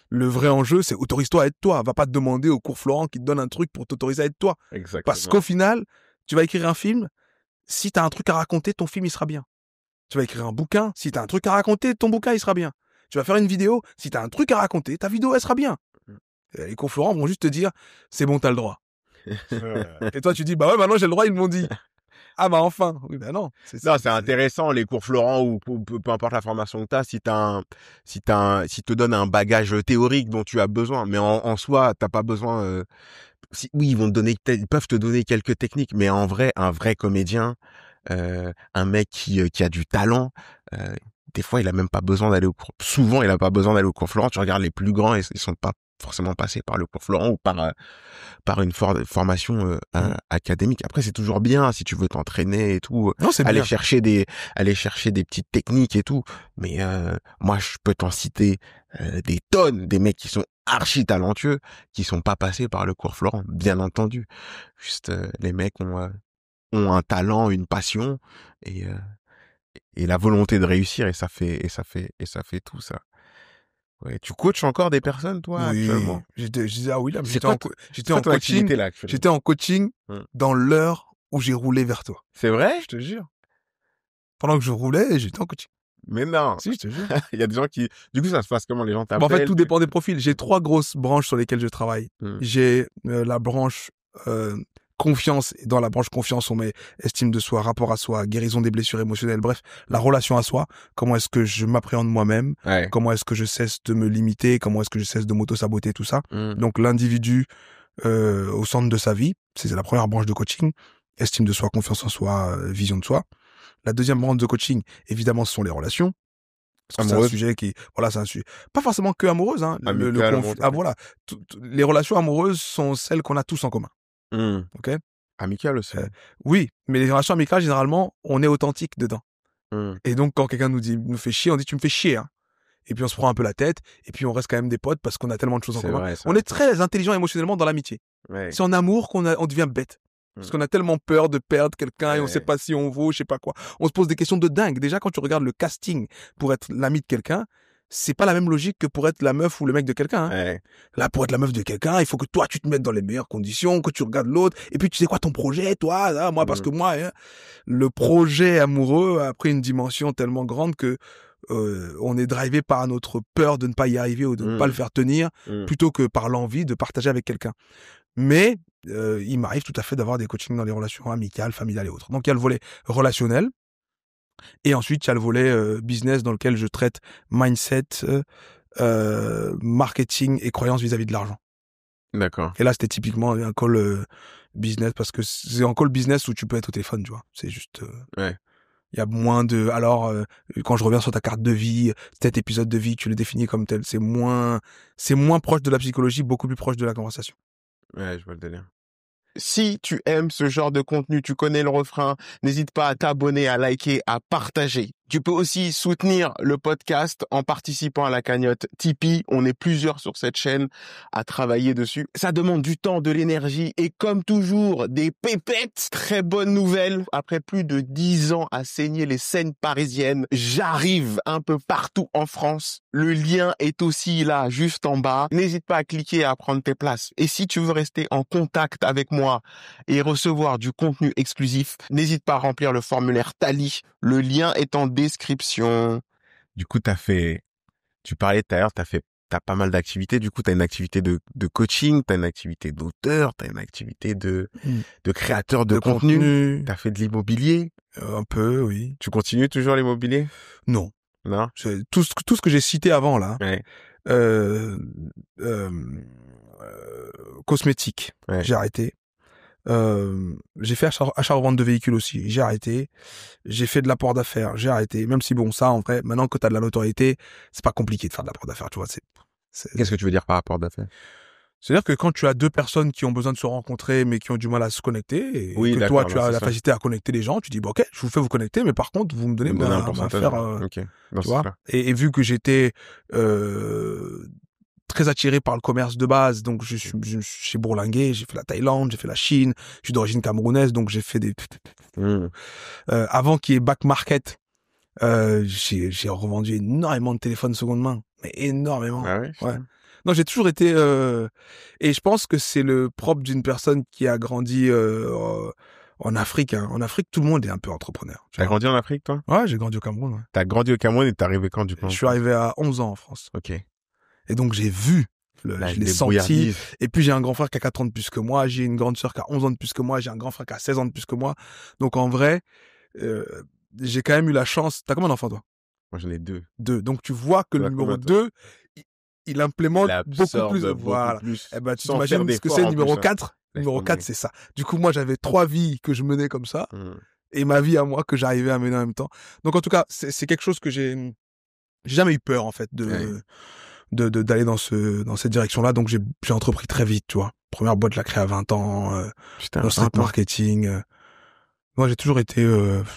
Le vrai enjeu, c'est autorise-toi à être toi. Va pas te demander au cours Florent qui te donne un truc pour t'autoriser à être toi. Exactement. Parce qu'au final, tu vas écrire un film, si t'as un truc à raconter, ton film, il sera bien. Tu vas écrire un bouquin, si t'as un truc à raconter, ton bouquin, il sera bien. Tu vas faire une vidéo, si t'as un truc à raconter, ta vidéo, elle sera bien. Et les cours Florent vont juste te dire, c'est bon, t'as le droit. Et toi, tu dis, bah ouais, maintenant j'ai le droit, ils m'ont dit. Ah bah enfin, oui bah non. C'est intéressant les cours Florent ou peu importe la formation que t'as, si te donne un bagage théorique dont tu as besoin, mais en soi t'as pas besoin. Oui, ils peuvent te donner quelques techniques, mais en vrai, un vrai comédien, un mec qui a du talent, des fois il a même pas besoin d'aller au cours. Souvent il a pas besoin d'aller au cours Florent. Tu regardes les plus grands, ils sont pas forcément passés par le cours Florent ou par une formation académique. Après, c'est toujours bien si tu veux t'entraîner et tout, aller chercher des petites techniques et tout. Mais moi, je peux t'en citer des tonnes, des mecs qui sont archi talentueux, qui sont pas passés par le cours Florent, bien entendu. Juste les mecs ont ont un talent, une passion et la volonté de réussir et ça fait tout ça. Ouais, tu coaches encore des personnes toi actuellement? J'étais j'étais en coaching là, j'étais en coaching dans l'heure où j'ai roulé vers toi. C'est vrai? Je te jure. Pendant que je roulais, j'étais en coaching. Mais non. Si, je te jure. Il y a des gens qui, du coup, ça se passe comment les gens t'appellent? En fait, tout dépend des profils. J'ai 3 grosses branches sur lesquelles je travaille. J'ai la branche confiance. Et dans la branche confiance, on met estime de soi, rapport à soi, guérison des blessures émotionnelles. Bref, la relation à soi. Comment est-ce que je m'appréhende moi-même? Comment est-ce que je cesse de me limiter? Comment est-ce que je cesse de m'auto-saboter? Tout ça. Donc, l'individu au centre de sa vie, c'est la première branche de coaching. Estime de soi, confiance en soi, vision de soi. La deuxième branche de coaching, évidemment, ce sont les relations. Parce que c'est un sujet qui, voilà, c'est un sujet, pas forcément que amoureuse, hein. Voilà. Les relations amoureuses sont celles qu'on a tous en commun. Ok? Amicales aussi. Oui, mais les relations amicales, généralement, on est authentique dedans. Et donc, quand quelqu'un nous fait chier, on dit, tu me fais chier, hein. Et puis, on se prend un peu la tête, et puis, on reste quand même des potes parce qu'on a tellement de choses en commun. On est très intelligent émotionnellement dans l'amitié. C'est en amour qu'on devient bête. Parce qu'on a tellement peur de perdre quelqu'un et on sait pas si on vaut, je sais pas quoi. On se pose des questions de dingue. Déjà, quand tu regardes le casting pour être l'ami de quelqu'un, c'est pas la même logique que pour être la meuf ou le mec de quelqu'un. Hein. Là, pour être la meuf de quelqu'un, il faut que toi, tu te mettes dans les meilleures conditions, que tu regardes l'autre. Et puis, tu sais quoi, ton projet, toi, là, moi, parce que moi, hein, le projet amoureux a pris une dimension tellement grande que on est drivé par notre peur de ne pas y arriver ou de ne pas le faire tenir, plutôt que par l'envie de partager avec quelqu'un. Mais il m'arrive tout à fait d'avoir des coachings dans les relations amicales, familiales et autres. Donc, il y a le volet relationnel. Et ensuite, il y a le volet business dans lequel je traite mindset, marketing et croyances vis-à-vis de l'argent. D'accord. Et là, c'était typiquement un call business parce que c'est un call business où tu peux être au téléphone, tu vois. C'est juste... Il y a moins de... Alors, quand je reviens sur ta carte de vie, cet épisode de vie, tu le définis comme tel. C'est moins proche de la psychologie, beaucoup plus proche de la conversation. Ouais, je vois le délire. Si tu aimes ce genre de contenu, tu connais le refrain, n'hésite pas à t'abonner, à liker, à partager. Tu peux aussi soutenir le podcast en participant à la cagnotte Tipeee. On est plusieurs sur cette chaîne à travailler dessus. Ça demande du temps, de l'énergie et comme toujours, des pépettes. Très bonne nouvelle. Après plus de 10 ans à saigner les scènes parisiennes, j'arrive un peu partout en France. Le lien est aussi là, juste en bas. N'hésite pas à cliquer et à prendre tes places. Et si tu veux rester en contact avec moi et recevoir du contenu exclusif, n'hésite pas à remplir le formulaire Tali. Le lien est en description. Du coup, tu parlais tout à l'heure, t'as pas mal d'activités. Du coup, t'as une activité de coaching, t'as une activité d'auteur, t'as une activité de créateur de contenu. T'as fait de l'immobilier. Un peu, oui. Tu continues toujours l'immobilier? Non. Non? Tout ce que j'ai cité avant, là. Cosmétique. J'ai arrêté. J'ai fait achat-revente de véhicules aussi, j'ai arrêté. J'ai fait de l'apport d'affaires, j'ai arrêté. Même si bon, ça, en vrai, maintenant que t'as de la notoriété, c'est pas compliqué de faire de l'apport d'affaires, tu vois. Qu'est-ce que tu veux dire par apport d'affaires? C'est-à-dire que quand tu as 2 personnes qui ont besoin de se rencontrer, mais qui ont du mal à se connecter, et que toi, tu as la facilité à connecter les gens, tu dis, bon, ok, je vous fais vous connecter, mais par contre, vous me donnez un pourcentage. Tu vois. Et vu que j'étais, très attiré par le commerce de base, donc j'ai bourlingué, j'ai fait la Thaïlande, j'ai fait la Chine, je suis d'origine camerounaise, donc j'ai fait des... avant qu'il y ait Back Market, j'ai revendu énormément de téléphones seconde main, mais énormément. Ah ouais. Non, j'ai toujours été... et je pense que c'est le propre d'une personne qui a grandi en Afrique. Hein. En Afrique, tout le monde est un peu entrepreneur. T'as grandi en Afrique, toi? Ouais, j'ai grandi au Cameroun. Ouais. T'as grandi au Cameroun et t'es arrivé quand, du coup? Je suis arrivé à 11 ans en France. Ok. Et donc, j'ai vu, je l'ai senti. Et puis, j'ai un grand frère qui a 4 ans de plus que moi. J'ai une grande sœur qui a 11 ans de plus que moi. J'ai un grand frère qui a 16 ans de plus que moi. Donc, en vrai, j'ai quand même eu la chance. T'as combien d'enfants, toi? Moi, j'en ai 2. 2. Donc, tu vois que le numéro 2, il implémente beaucoup plus. Voilà. Eh ben, tu t'imagines ce que c'est numéro 4? Numéro 4, c'est ça. Du coup, moi, j'avais 3 vies que je menais comme ça. Et ma vie à moi que j'arrivais à mener en même temps. Donc, en tout cas, c'est quelque chose que j'ai jamais eu peur, en fait, d'aller dans cette direction-là. Donc, j'ai entrepris très vite, tu vois. Première boîte, je l'ai créée à 20 ans, dans le street marketing. Moi, j'ai toujours été,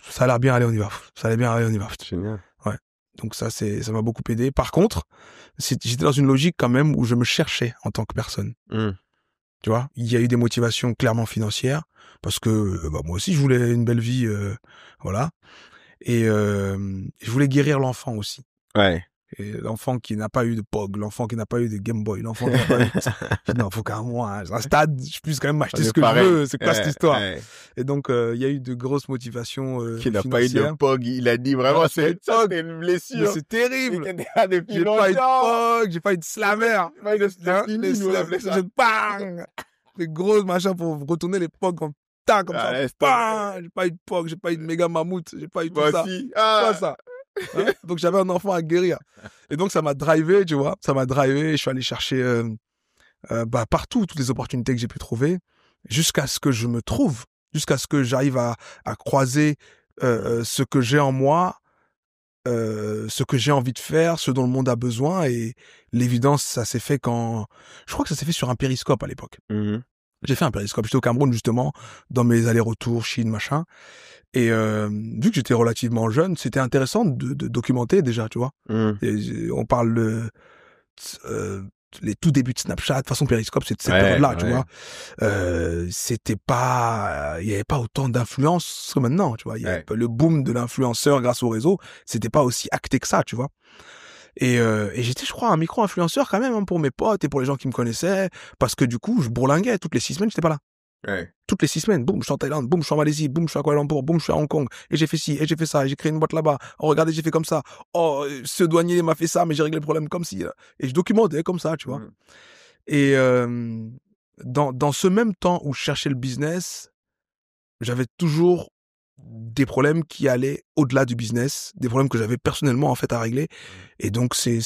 ça a l'air bien, allez, on y va. Ça allait bien, allez, on y va. Génial. Ouais. Donc ça m'a beaucoup aidé. Par contre, j'étais dans une logique quand même où je me cherchais en tant que personne. Tu vois, il y a eu des motivations clairement financières parce que moi aussi je voulais une belle vie, voilà. Et je voulais guérir l'enfant aussi. Ouais. Et l'enfant qui n'a pas eu de POG, l'enfant qui n'a pas eu de Game Boy, l'enfant qui n'a pas eu... Non, faut qu'à moi, un stade, je puisse quand même m'acheter ce que je veux. C'est quoi cette histoire? Et donc, il y a eu de grosses motivations qui n'a financières. pas eu de POG, il a dit vraiment, c'est une blessure. Mais c'est terrible. J'ai pas eu de POG, j'ai pas eu de slammer. Je bang! Les grosses machins pour retourner les POG comme ça, comme ça. Bang! J'ai pas eu de POG, j'ai pas eu de méga mammouth, j'ai pas eu tout ça. Pas ça. Hein? Donc j'avais un enfant à guérir et donc ça m'a drivé, tu vois, je suis allé chercher partout toutes les opportunités que j'ai pu trouver jusqu'à ce que je me trouve, jusqu'à ce que j'arrive à croiser ce que j'ai en moi, ce que j'ai envie de faire, ce dont le monde a besoin. Et l'évidence, ça s'est fait je crois que ça s'est fait sur un périscope à l'époque. J'ai fait un périscope, j'étais au Cameroun justement, dans mes allers-retours, Chine, machin. Et vu que j'étais relativement jeune, c'était intéressant de documenter déjà, tu vois. Et on parle les tout débuts de Snapchat, de toute façon Periscope, c'est de cette période-là, tu vois. C'était pas, il y avait pas autant d'influence que maintenant, tu vois. Il y avait le boom de l'influenceur grâce au réseau, c'était pas aussi acté que ça, tu vois. Et j'étais, je crois, un micro-influenceur quand même, hein, pour mes potes et pour les gens qui me connaissaient, parce que du coup, je bourlinguais toutes les 6 semaines, j'étais pas là. Toutes les 6 semaines, boum, je suis en Thaïlande, boum, je suis en Malaisie, boum, je suis à Kuala Lumpur, boum, je suis à Hong Kong, et j'ai fait ci, et j'ai fait ça, et j'ai créé une boîte là-bas. Oh, regardez, j'ai fait comme ça. Oh, ce douanier m'a fait ça, mais j'ai réglé le problème comme ci. Et je documentais comme ça, tu vois. Et dans ce même temps où je cherchais le business, j'avais toujours des problèmes qui allaient au-delà du business, des problèmes que j'avais personnellement en fait à régler. Et donc c'est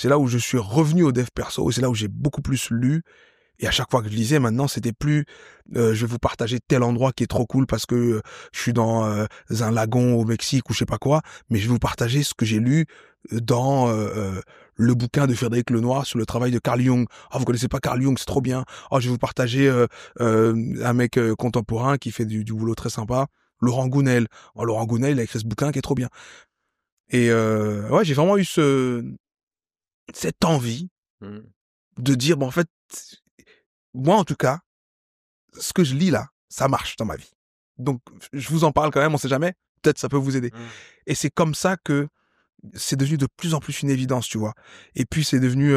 là où je suis revenu au dev perso, et c'est là où j'ai beaucoup plus lu. Et à chaque fois que je lisais, maintenant, c'était plus je vais vous partager tel endroit qui est trop cool parce que je suis dans un lagon au Mexique ou je sais pas quoi, mais je vais vous partager ce que j'ai lu dans le bouquin de Frédéric Lenoir sur le travail de Carl Jung. Ah, vous connaissez pas Carl Jung, c'est trop bien. Ah, je vais vous partager un mec contemporain qui fait du boulot très sympa, Laurent Gounel. Oh, Laurent Gounel, il a écrit ce bouquin qui est trop bien. Et ouais, j'ai vraiment eu cette envie de dire, bon, en fait, moi, en tout cas, ce que je lis là, ça marche dans ma vie. Donc, je vous en parle quand même, on sait jamais. Peut-être ça peut vous aider. Et c'est comme ça que c'est devenu de plus en plus une évidence, tu vois. Et puis, c'est devenu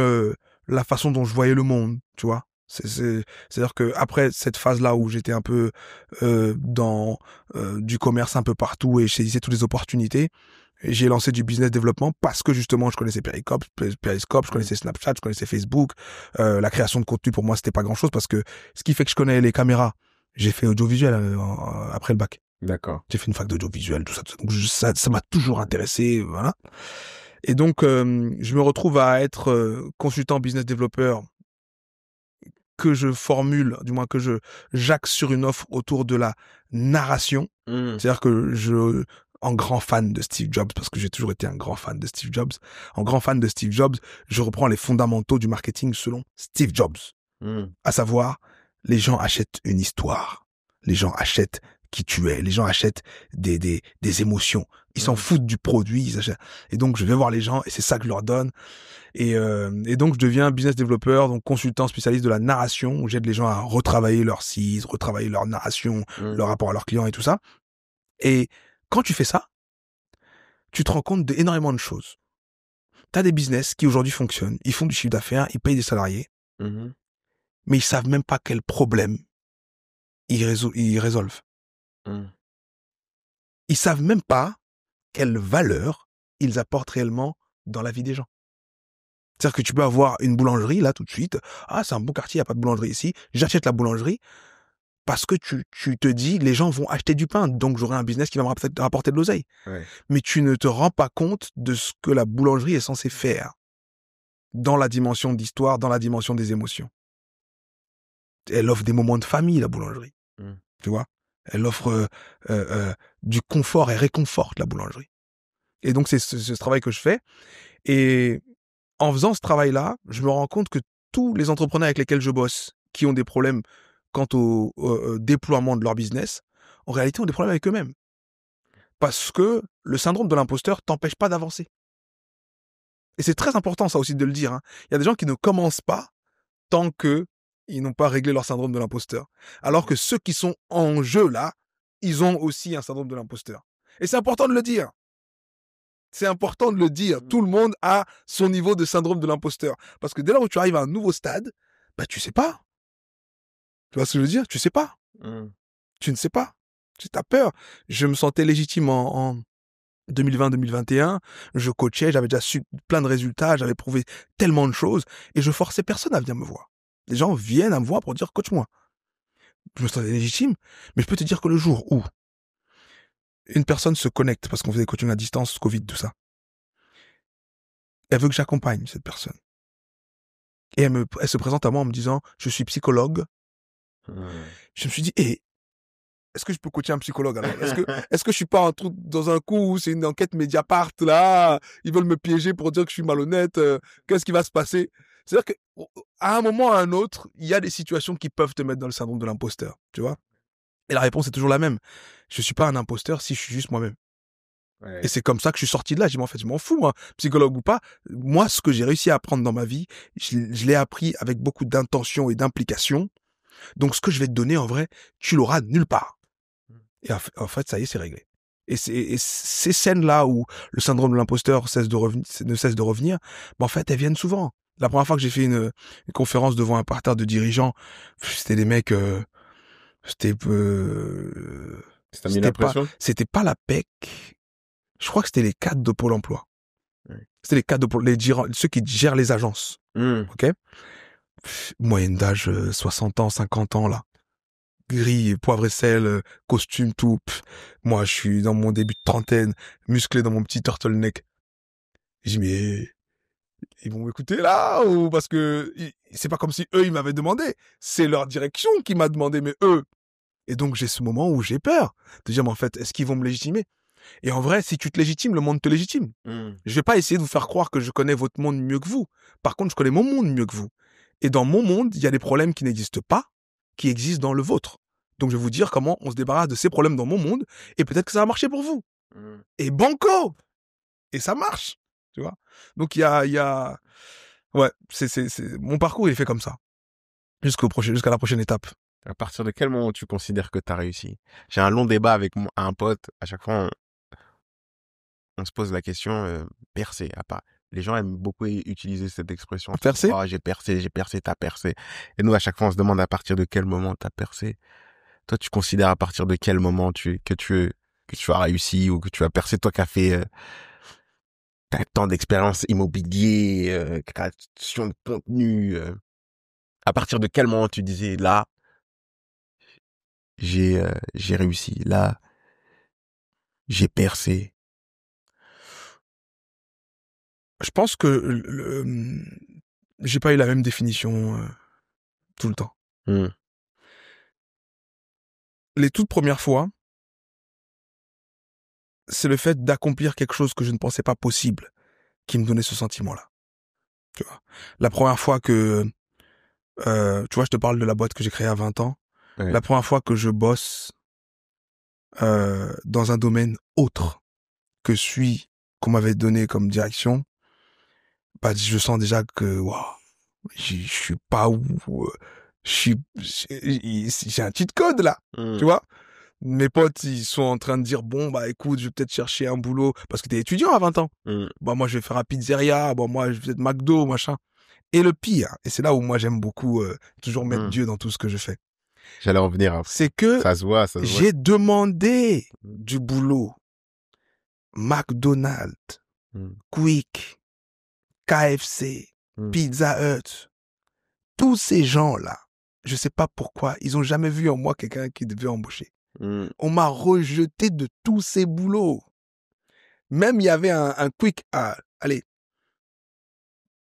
la façon dont je voyais le monde, tu vois. C'est-à-dire que après cette phase-là où j'étais un peu dans du commerce un peu partout et je saisissais toutes les opportunités, j'ai lancé du business développement parce que justement je connaissais Periscope, je connaissais Snapchat, je connaissais Facebook. La création de contenu pour moi c'était pas grand-chose parce que ce qui fait que je connais les caméras, j'ai fait audiovisuel après le bac. D'accord. J'ai fait une fac d'audiovisuel, tout ça. Donc ça m'a toujours intéressé, voilà. Et donc je me retrouve à être consultant business développeur, que je formule, du moins que j'axe sur une offre autour de la narration. C'est-à-dire que en grand fan de Steve Jobs, parce que j'ai toujours été un grand fan de Steve Jobs, en grand fan de Steve Jobs, je reprends les fondamentaux du marketing selon Steve Jobs. À savoir, les gens achètent une histoire. Les gens achètent qui tu es. Les gens achètent des émotions. Ils s'en foutent du produit. Ils achètent. Et donc, je vais voir les gens et c'est ça que je leur donne. Et donc, je deviens business développeur, donc consultant spécialiste de la narration, où j'aide les gens à retravailler leur site, retravailler leur narration, leur rapport à leurs clients et tout ça. Et quand tu fais ça, tu te rends compte d'énormément de choses. Tu as des business qui aujourd'hui fonctionnent, ils font du chiffre d'affaires, ils payent des salariés, mais ils savent même pas quel problème ils résolvent. Ils savent même pas quelle valeur ils apportent réellement dans la vie des gens. C'est-à-dire que tu peux avoir une boulangerie, là, tout de suite. Ah, c'est un bon quartier, il n'y a pas de boulangerie ici. J'achète la boulangerie parce que tu te dis, les gens vont acheter du pain, donc j'aurai un business qui va me rapporter de l'oseille. Mais tu ne te rends pas compte de ce que la boulangerie est censée faire dans la dimension d'histoire, dans la dimension des émotions. Elle offre des moments de famille, la boulangerie. Tu vois ? Elle offre du confort et réconforte, la boulangerie. Et donc, c'est ce travail que je fais. Et en faisant ce travail-là, je me rends compte que tous les entrepreneurs avec lesquels je bosse, qui ont des problèmes quant au déploiement de leur business, en réalité ont des problèmes avec eux-mêmes. Parce que le syndrome de l'imposteur t'empêche pas d'avancer. Et c'est très important ça aussi de le dire. Hein. Il y a des gens qui ne commencent pas tant que ils n'ont pas réglé leur syndrome de l'imposteur. Alors que ceux qui sont en jeu, là, ils ont aussi un syndrome de l'imposteur. Et c'est important de le dire. C'est important de le dire. Tout le monde a son niveau de syndrome de l'imposteur. Parce que dès lors où tu arrives à un nouveau stade, bah, tu sais pas. Tu vois ce que je veux dire? Tu sais pas. Tu ne sais pas. Tu as peur. Je me sentais légitime en 2020-2021. Je coachais, j'avais déjà su plein de résultats, j'avais prouvé tellement de choses et je forçais personne à venir me voir. Les gens viennent à me voir pour dire coach-moi. Je me sentais légitime, mais je peux te dire que le jour où une personne se connecte, parce qu'on faisait coaching à distance, Covid, tout ça, elle veut que j'accompagne cette personne. Et elle se présente à moi en me disant, je suis psychologue. Je me suis dit, est-ce que je peux coacher un psychologue alors? Est-ce que je suis pas dans un coup où c'est une enquête Mediapart là, ils veulent me piéger pour dire que je suis malhonnête, qu'est-ce qui va se passer? C'est-à-dire que à un moment ou à un autre, il y a des situations qui peuvent te mettre dans le syndrome de l'imposteur, tu vois? Et la réponse est toujours la même. Je suis pas un imposteur si je suis juste moi-même. Ouais. Et c'est comme ça que je suis sorti de là. J'ai dit, en fait, je m'en fous, hein, psychologue ou pas. Moi, ce que j'ai réussi à apprendre dans ma vie, je l'ai appris avec beaucoup d'intention et d'implication. Donc, ce que je vais te donner, en vrai, tu l'auras nulle part. Et en fait, ça y est, c'est réglé. Et ces scènes-là où le syndrome de l'imposteur ne cesse de revenir, en fait, elles viennent souvent. La première fois que j'ai fait une conférence devant un parterre de dirigeants, c'était des mecs... C'était pas la PEC. Je crois que c'était les cadres de Pôle emploi. Ouais. C'était les cadres de Pôle, ceux qui gèrent les agences. Ok? Moyenne d'âge 60 ans, 50 ans, là. Gris, poivre et sel, costume, tout. Moi, je suis dans mon début de trentaine, musclé dans mon petit turtleneck. Je dis, mais ils vont m'écouter là ou parce que c'est pas comme si eux, ils m'avaient demandé. C'est leur direction qui m'a demandé, mais eux. Et donc, j'ai ce moment où j'ai peur de dire, mais en fait, est-ce qu'ils vont me légitimer? Et en vrai, si tu te légitimes, le monde te légitime. Je vais pas essayer de vous faire croire que je connais votre monde mieux que vous. Par contre, je connais mon monde mieux que vous. Et dans mon monde, il y a des problèmes qui n'existent pas, qui existent dans le vôtre. Donc, je vais vous dire comment on se débarrasse de ces problèmes dans mon monde, et peut-être que ça va marcher pour vous. Et banco! Et ça marche, tu vois. Donc, il y a... Ouais, mon parcours, il est fait comme ça. Jusqu'à la prochaine étape. À partir de quel moment tu considères que tu as réussi? J'ai un long débat avec un pote. À chaque fois, on se pose la question percer. Les gens aiment beaucoup utiliser cette expression. Percer? Oh, j'ai percé, t'as percé. Et nous, à chaque fois, on se demande à partir de quel moment t'as percé. Toi, tu considères à partir de quel moment que tu as réussi ou que tu as percé, toi qui as fait tant d'expérience immobilier, création de contenu. À partir de quel moment tu disais là, j'ai réussi, là, j'ai percé? Je pense que j'ai pas eu la même définition tout le temps. Les toutes premières fois, c'est le fait d'accomplir quelque chose que je ne pensais pas possible qui me donnait ce sentiment-là. Tu vois. La première fois que, tu vois, je te parle de la boîte que j'ai créée à 20 ans. Ouais. La première fois que je bosse dans un domaine autre que celui qu'on m'avait donné comme direction, bah, je sens déjà que, waouh, je suis pas où, j'ai un cheat code là, tu vois. Mes potes, ils sont en train de dire, bon, bah, écoute, je vais peut-être chercher un boulot, parce que t'es étudiant à 20 ans. Bah, moi, je vais faire un pizzeria, bon, moi, je vais être McDo, machin. Et le pire, et c'est là où moi, j'aime beaucoup, toujours mettre Dieu dans tout ce que je fais. J'allais en venir après. C'est que, ça se voit. J'ai demandé du boulot. McDonald's, Quick, KFC, Pizza Hut. Tous ces gens-là, je sais pas pourquoi, ils ont jamais vu en moi quelqu'un qui devait embaucher. On m'a rejeté de tous ces boulots. Même il y avait un Quick à,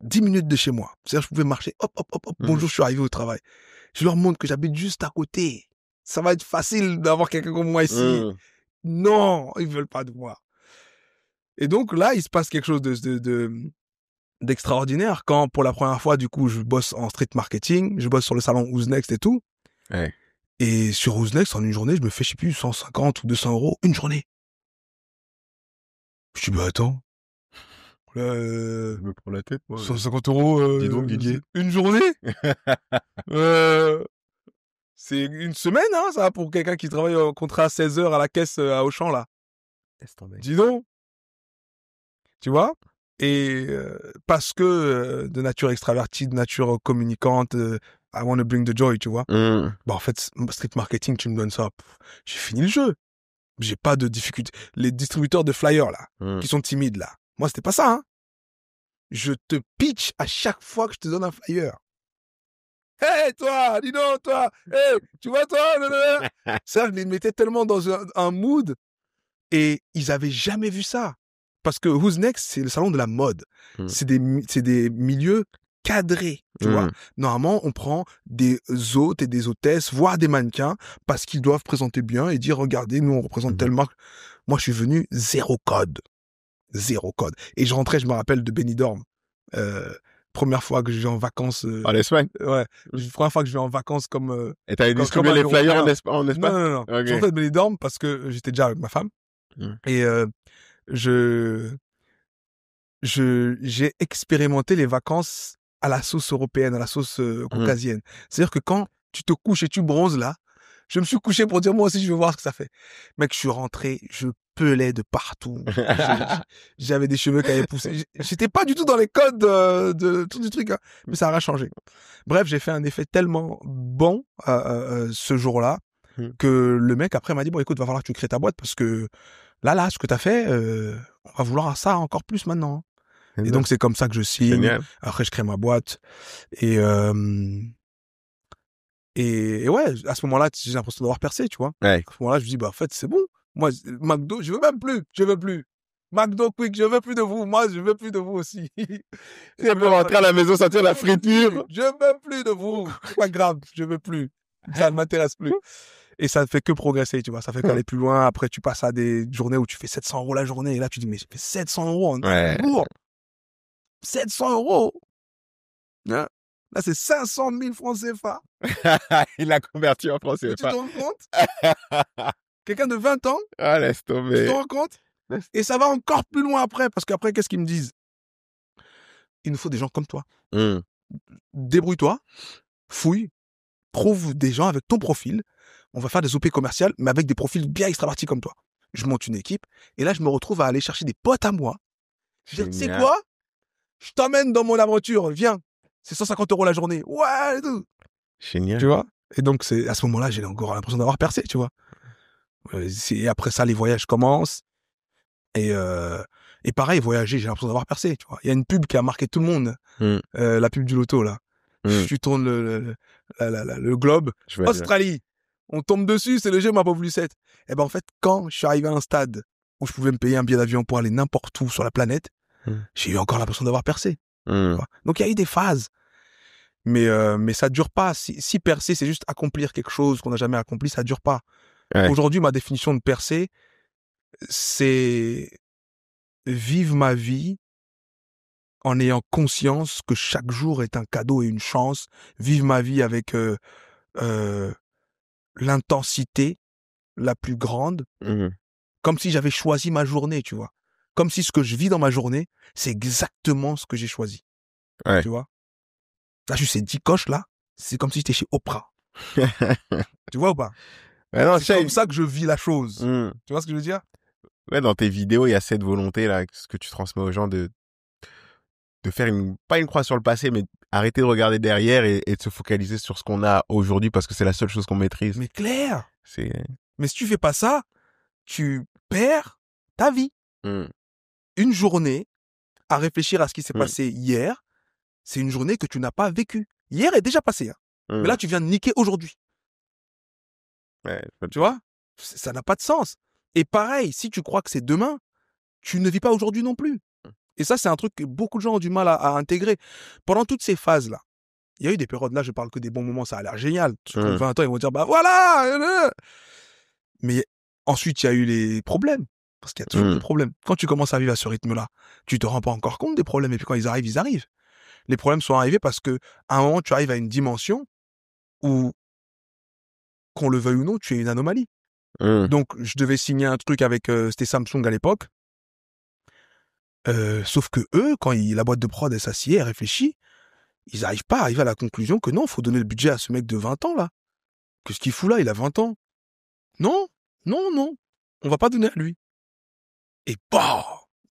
10 minutes de chez moi. C'est-à-dire, je pouvais marcher, hop, bonjour, je suis arrivé au travail. Je leur montre que j'habite juste à côté. Ça va être facile d'avoir quelqu'un comme moi ici. Non, ils veulent pas de moi. Et donc là, il se passe quelque chose d'extraordinaire quand, pour la première fois, du coup, je bosse en street marketing, je bosse sur le salon Who's Next et tout. Ouais. Et sur Who's Next, en une journée, je me fais, je sais plus, 150 ou 200 euros, une journée. Je dis, bah attends, Je me prends la tête, moi. 150 €. Dis donc, Didier. Une journée. C'est une semaine, hein, ça, pour quelqu'un qui travaille en contrat à 16 heures à la caisse à Auchan, là. Laisse tomber. Dis donc. Tu vois? Et parce que de nature extravertie, de nature communicante, I want to bring the joy, tu vois? Bah, en fait, street marketing, tu me donnes ça, j'ai fini le jeu. J'ai pas de difficulté. Les distributeurs de flyers, là, qui sont timides, là. Moi, c'était pas ça, hein. Je te pitch à chaque fois que je te donne un flyer. Hey, toi, dis donc, toi, hey, tu vois, toi, ça, je les mettais tellement dans un mood et ils avaient jamais vu ça. Parce que Who's Next, c'est le salon de la mode. C'est des milieux cadrés, tu vois. Normalement, on prend des hôtes et des hôtesses, voire des mannequins, parce qu'ils doivent présenter bien et dire, regardez, nous, on représente telle marque. Moi, je suis venu zéro code. Zéro code. Et je rentrais, je me rappelle de Benidorm. Première fois que je vais en vacances. En Espagne? Ouais. Première fois que je vais en vacances comme. Et t'avais distribué les flyers en Espagne? Non. Okay. Je rentrais de Benidorm parce que j'étais déjà avec ma femme. Et j'ai expérimenté les vacances à la sauce européenne, à la sauce caucasienne. C'est-à-dire que quand tu te couches et tu bronzes là, je me suis couché pour dire moi aussi je veux voir ce que ça fait. Mec, je suis rentré, je pelais de partout. J'avais des cheveux qui avaient poussé. J'étais pas du tout dans les codes de tout du truc, hein, mais ça a rien changé. Bref, j'ai fait un effet tellement bon ce jour-là que le mec après m'a dit bon écoute, va falloir que tu crées ta boîte parce que là ce que t'as fait, on va vouloir ça encore plus maintenant. Et donc c'est comme ça que je signe. Génial. Après je crée ma boîte et ouais, à ce moment-là, j'ai l'impression d'avoir percé, tu vois. Ouais. À ce moment-là, je me dis, bah, en fait, c'est bon. Moi, McDo, je veux plus. McDo Quick, je veux plus de vous. Moi, je veux plus de vous aussi. Si elle peut rentrer à la maison, sentir la friture. Je veux plus de vous. C'est pas grave, je veux plus. Ça ne m'intéresse plus. Et ça ne fait que progresser, tu vois. Ça fait qu'aller plus loin. Après, tu passes à des journées où tu fais 700 € la journée. Et là, tu dis, mais j'ai fait 700 € en un jour. 700 €. Hein? Là, c'est 500 000 francs CFA. Il a converti en francs CFA. Tu te rends compte? Quelqu'un de 20 ans. Ah, laisse tomber. Tu te rends compte? Et ça va encore plus loin après. Parce qu'après, qu'est-ce qu'ils me disent? Il nous faut des gens comme toi. Débrouille-toi. Fouille. Trouve des gens avec ton profil. On va faire des OP commerciales, mais avec des profils bien extravertis comme toi. Je monte une équipe. Et là, je me retrouve à aller chercher des potes à moi. Je dis, tu sais quoi? Je t'emmène dans mon aventure. Viens. C'est 150 € la journée. Ouais, et tout. Génial. Tu vois? Et donc, c'est à ce moment-là, j'ai encore l'impression d'avoir percé, tu vois. Et après ça, les voyages commencent. Et pareil, voyager, j'ai l'impression d'avoir percé, tu vois. Il y a une pub qui a marqué tout le monde. La pub du loto, là. Tu tournes le globe. Australie. On tombe dessus, c'est le jeu ma pauvre Lucette. Et ben, en fait, quand je suis arrivé à un stade où je pouvais me payer un billet d'avion pour aller n'importe où sur la planète, j'ai eu encore l'impression d'avoir percé. Donc, il y a eu des phases. Mais ça dure pas. Si percer, c'est juste accomplir quelque chose qu'on n'a jamais accompli, ça dure pas. Ouais. Aujourd'hui, ma définition de percer, c'est vivre ma vie en ayant conscience que chaque jour est un cadeau et une chance. Vivre ma vie avec l'intensité la plus grande, comme si j'avais choisi ma journée, tu vois. Comme si ce que je vis dans ma journée, c'est exactement ce que j'ai choisi. Ouais. Tu vois. Là, juste ces 10 coches là, c'est comme si j'étais chez Oprah. Tu vois ou pas? Ouais, non, c'est comme ça que je vis la chose. Tu vois ce que je veux dire? Ouais, dans tes vidéos, il y a cette volonté là, ce que tu transmets aux gens de faire pas une croix sur le passé, mais arrêter de regarder derrière et de se focaliser sur ce qu'on a aujourd'hui parce que c'est la seule chose qu'on maîtrise. Mais clair. Mais si tu fais pas ça, tu perds ta vie. Une journée à réfléchir à ce qui s'est passé hier, c'est une journée que tu n'as pas vécue. Hier est déjà passé, hein. Mais là, tu viens de niquer aujourd'hui. Ouais, tu vois? Ça n'a pas de sens. Et pareil, si tu crois que c'est demain, tu ne vis pas aujourd'hui non plus. Et ça, c'est un truc que beaucoup de gens ont du mal à intégrer. Pendant toutes ces phases-là, il y a eu des périodes, là, je parle que des bons moments, ça a l'air génial. Quand 20 ans, ils vont dire, bah voilà! Mais ensuite, il y a eu les problèmes. Parce qu'il y a toujours des problèmes. Quand tu commences à vivre à ce rythme-là, tu te rends pas encore compte des problèmes. Et puis quand ils arrivent, ils arrivent. Les problèmes sont arrivés parce que à un moment, tu arrives à une dimension où, qu'on le veuille ou non, tu es une anomalie. Donc, je devais signer un truc avec, c'était Samsung à l'époque. Sauf que eux, quand la boîte de prod, elle s'assied, elle réfléchit, ils n'arrivent pas à arriver à la conclusion que non, faut donner le budget à ce mec de 20 ans, là. Qu'est-ce qu'il fout là? Il a 20 ans. Non, non, non. On va pas donner à lui. Et bah,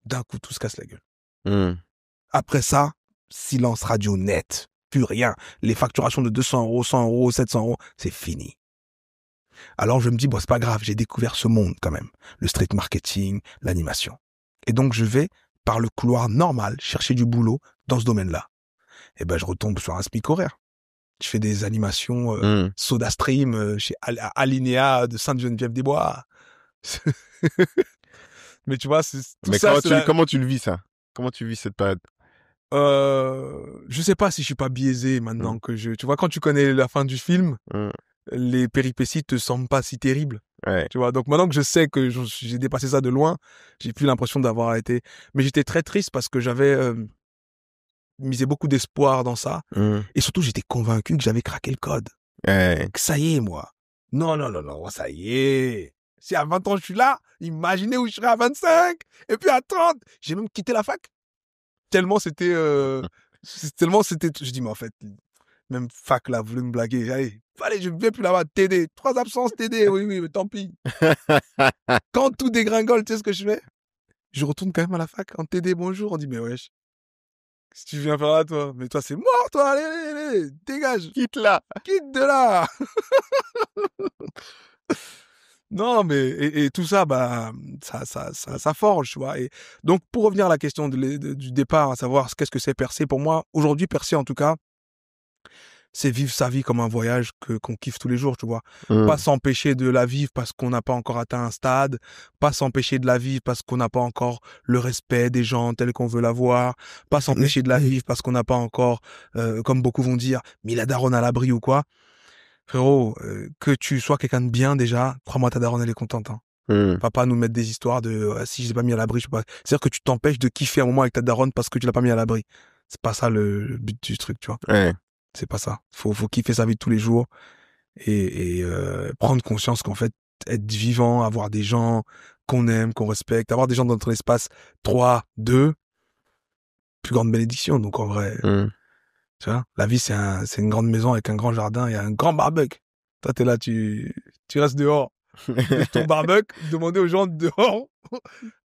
d'un coup, tout se casse la gueule. Après ça, silence radio net. Plus rien. Les facturations de 200 €, 100 €, 700 €, c'est fini. Alors je me dis, bon, c'est pas grave, j'ai découvert ce monde quand même. Le street marketing, l'animation. Et donc je vais, par le couloir normal, chercher du boulot dans ce domaine-là. Et ben, je retombe sur un SMIC horaire. Je fais des animations SodaStream chez Alinea de Sainte-Geneviève-des-Bois. Mais tu vois, c'est tout mais ça. Comment tu le vis, ça? Comment tu vis cette période? Je sais pas si je suis pas biaisé maintenant que tu vois, quand tu connais la fin du film, les péripéties te semblent pas si terribles. Ouais. Tu vois, donc maintenant que je sais que j'ai dépassé ça de loin, j'ai plus l'impression d'avoir été, mais j'étais très triste parce que j'avais misé beaucoup d'espoir dans ça. Et surtout, j'étais convaincu que j'avais craqué le code. Que ça y est, moi. Non, ça y est. Si à 20 ans je suis là, imaginez où je serais à 25. Et puis à 30, j'ai même quitté la fac. Tellement c'était, je dis, mais en fait, même fac là, vous voulez me blaguer. Allez, je ne vais plus là-bas. TD, 3 absences TD, oui, mais tant pis. Quand tout dégringole, tu sais ce que je fais? Je retourne quand même à la fac en TD, bonjour. On dit, mais wesh, qu'est-ce que tu viens faire là, toi? Mais toi, c'est mort, toi, allez, dégage. Quitte là. Quitte de là. Non, mais, et tout ça, bah, ça forge, tu vois. Et donc, pour revenir à la question du départ, à savoir qu'est-ce que c'est percer, pour moi, aujourd'hui, percer, en tout cas, c'est vivre sa vie comme un voyage qu'on kiffe tous les jours, tu vois. Pas s'empêcher de la vivre parce qu'on n'a pas encore atteint un stade, pas s'empêcher de la vivre parce qu'on n'a pas encore le respect des gens tels qu'on veut l'avoir, pas s'empêcher de la vivre parce qu'on n'a pas encore, comme beaucoup vont dire, mis la daronne à l'abri ou quoi. Frérot, que tu sois quelqu'un de bien déjà, crois-moi, ta daronne, elle est contente. Hein. Va pas nous mettre des histoires de si je l'ai pas mis à l'abri, je sais pas. C'est-à-dire que tu t'empêches de kiffer un moment avec ta daronne parce que tu l'as pas mis à l'abri. C'est pas ça le but du truc, tu vois. Ouais. C'est pas ça. Faut kiffer sa vie de tous les jours et prendre conscience qu'en fait, être vivant, avoir des gens qu'on aime, qu'on respecte, avoir des gens dans notre espace 3, 2, plus grande bénédiction. Donc en vrai, tu vois, la vie c'est une grande maison avec un grand jardin et un grand barbecue. Toi t'es là, tu restes dehors. Ton barbecue, demandez aux gens dehors.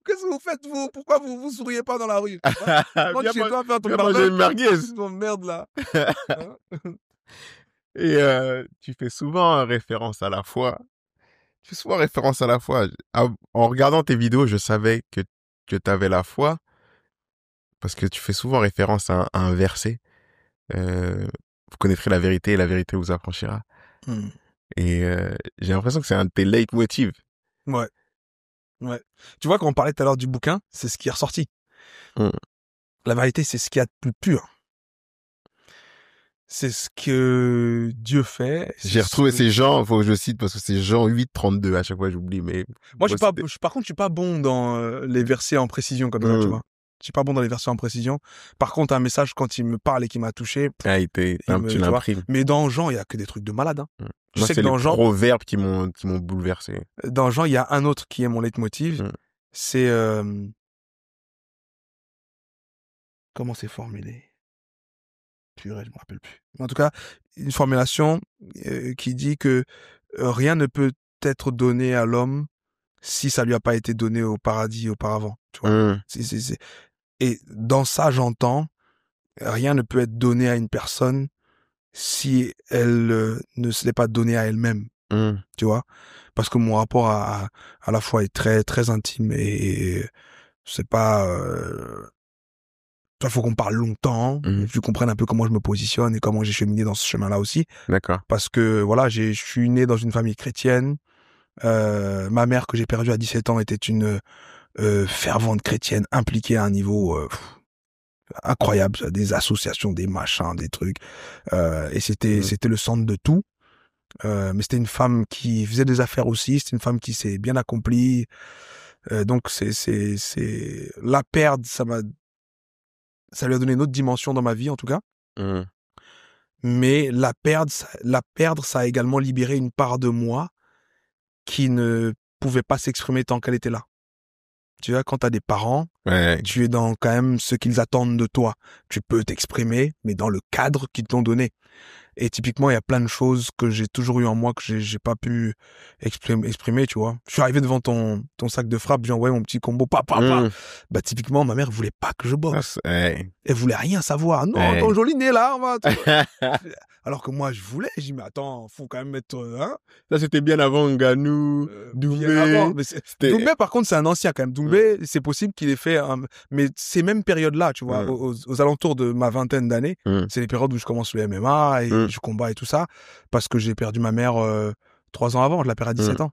Qu'est-ce que vous faites, vous? Pourquoi vous souriez pas dans la rue? Rentre chez toi faire ton barbecue. Une merguez. Ton merde là. Et tu fais souvent référence à la foi. Tu fais souvent référence à la foi. En regardant tes vidéos, je savais que tu avais la foi parce que tu fais souvent référence à un verset. Vous connaîtrez la vérité et la vérité vous affranchira. Et j'ai l'impression que c'est un de tes leitmotivs. Ouais. Tu vois, quand on parlait tout à l'heure du bouquin, c'est ce qui est ressorti. La vérité, c'est ce qu'il y a de plus pur. C'est ce que Dieu fait. J'ai retrouvé ces gens, faut que je cite parce que c'est Jean 8:32, à chaque fois j'oublie, mais. Moi, par contre, je suis pas bon dans les versets en précision comme ça, tu vois. Je suis pas bon dans les versets en précision. Par contre, un message, quand il me parle et qu'il m'a touché. Tu l'imprimes. Mais dans Jean, il y a que des trucs de malade, hein. Je sais que dans Jean. Proverbes qui m'ont bouleversé. Dans Jean, il y a un autre qui est mon leitmotiv. C'est, comment c'est formulé? Purée, je me rappelle plus. En tout cas, une formulation qui dit que rien ne peut être donné à l'homme si ça lui a pas été donné au paradis auparavant. Tu vois. Et dans ça, j'entends, rien ne peut être donné à une personne si elle ne se l'est pas donné à elle-même. Tu vois. Parce que mon rapport à la foi est très très intime et c'est pas il faut qu'on parle longtemps, que tu comprennes un peu comment je me positionne et comment j'ai cheminé dans ce chemin-là aussi. D'accord. Parce que voilà, je suis né dans une famille chrétienne. Ma mère que j'ai perdue à 17 ans était une fervente chrétienne impliquée à un niveau incroyable, des associations, des machins, des trucs. Et c'était le centre de tout. Mais c'était une femme qui faisait des affaires aussi. C'était une femme qui s'est bien accomplie. Donc c'est la perdre, ça lui a donné une autre dimension dans ma vie, en tout cas. Mais la perdre, ça a également libéré une part de moi qui ne pouvait pas s'exprimer tant qu'elle était là. Tu vois, quand t'as des parents, Ouais. tu es dans quand même ce qu'ils attendent de toi. Tu peux t'exprimer, mais dans le cadre qu'ils t'ont donné. Et typiquement, il y a plein de choses que j'ai toujours eu en moi que j'ai pas pu exprimer, tu vois. Je suis arrivé devant ton sac de frappe, j'ai envoyé mon petit combo, papa. Bah, typiquement, ma mère voulait pas que je boxe. Ouais. Elle voulait rien savoir. Non, ton joli nez là, on va. Alors que moi, je voulais. J'ai dit, mais attends, faut quand même mettre, hein. Ça, c'était bien avant Ngannou, Doumbé. Doumbé, par contre, c'est un ancien quand même. Doumbé, c'est possible qu'il ait fait mais ces mêmes périodes-là, tu vois, aux alentours de ma vingtaine d'années, c'est les périodes où je commence le MMA et je combats et tout ça, parce que j'ai perdu ma mère 3 ans avant, je la perds à 17 ans.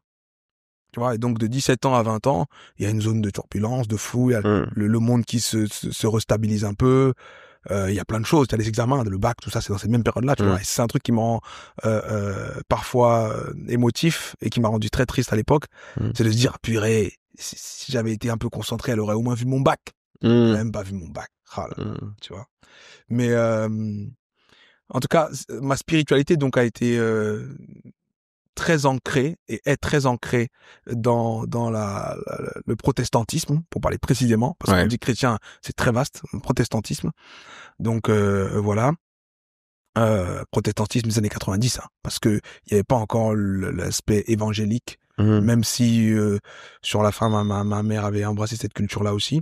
Tu vois, et donc de 17 ans à 20 ans, il y a une zone de turbulence, de flou, il y a le monde qui se restabilise un peu. Il y a plein de choses, tu as les examens, le bac, tout ça, c'est dans cette même période-là, tu vois. Et c'est un truc qui me rend parfois émotif et qui m'a rendu très triste à l'époque. C'est de se dire, purée, si j'avais été un peu concentré, elle aurait au moins vu mon bac. Elle n'a même pas vu mon bac. Ah là là, tu vois. Mais en tout cas, ma spiritualité donc a été très ancrée et est très ancrée dans le protestantisme, pour parler précisément, parce qu'on dit chrétien, c'est très vaste, le protestantisme. Donc voilà, protestantisme des années 90, hein, parce que il y avait pas encore l'aspect évangélique, même si sur la fin ma mère avait embrassé cette culture-là aussi.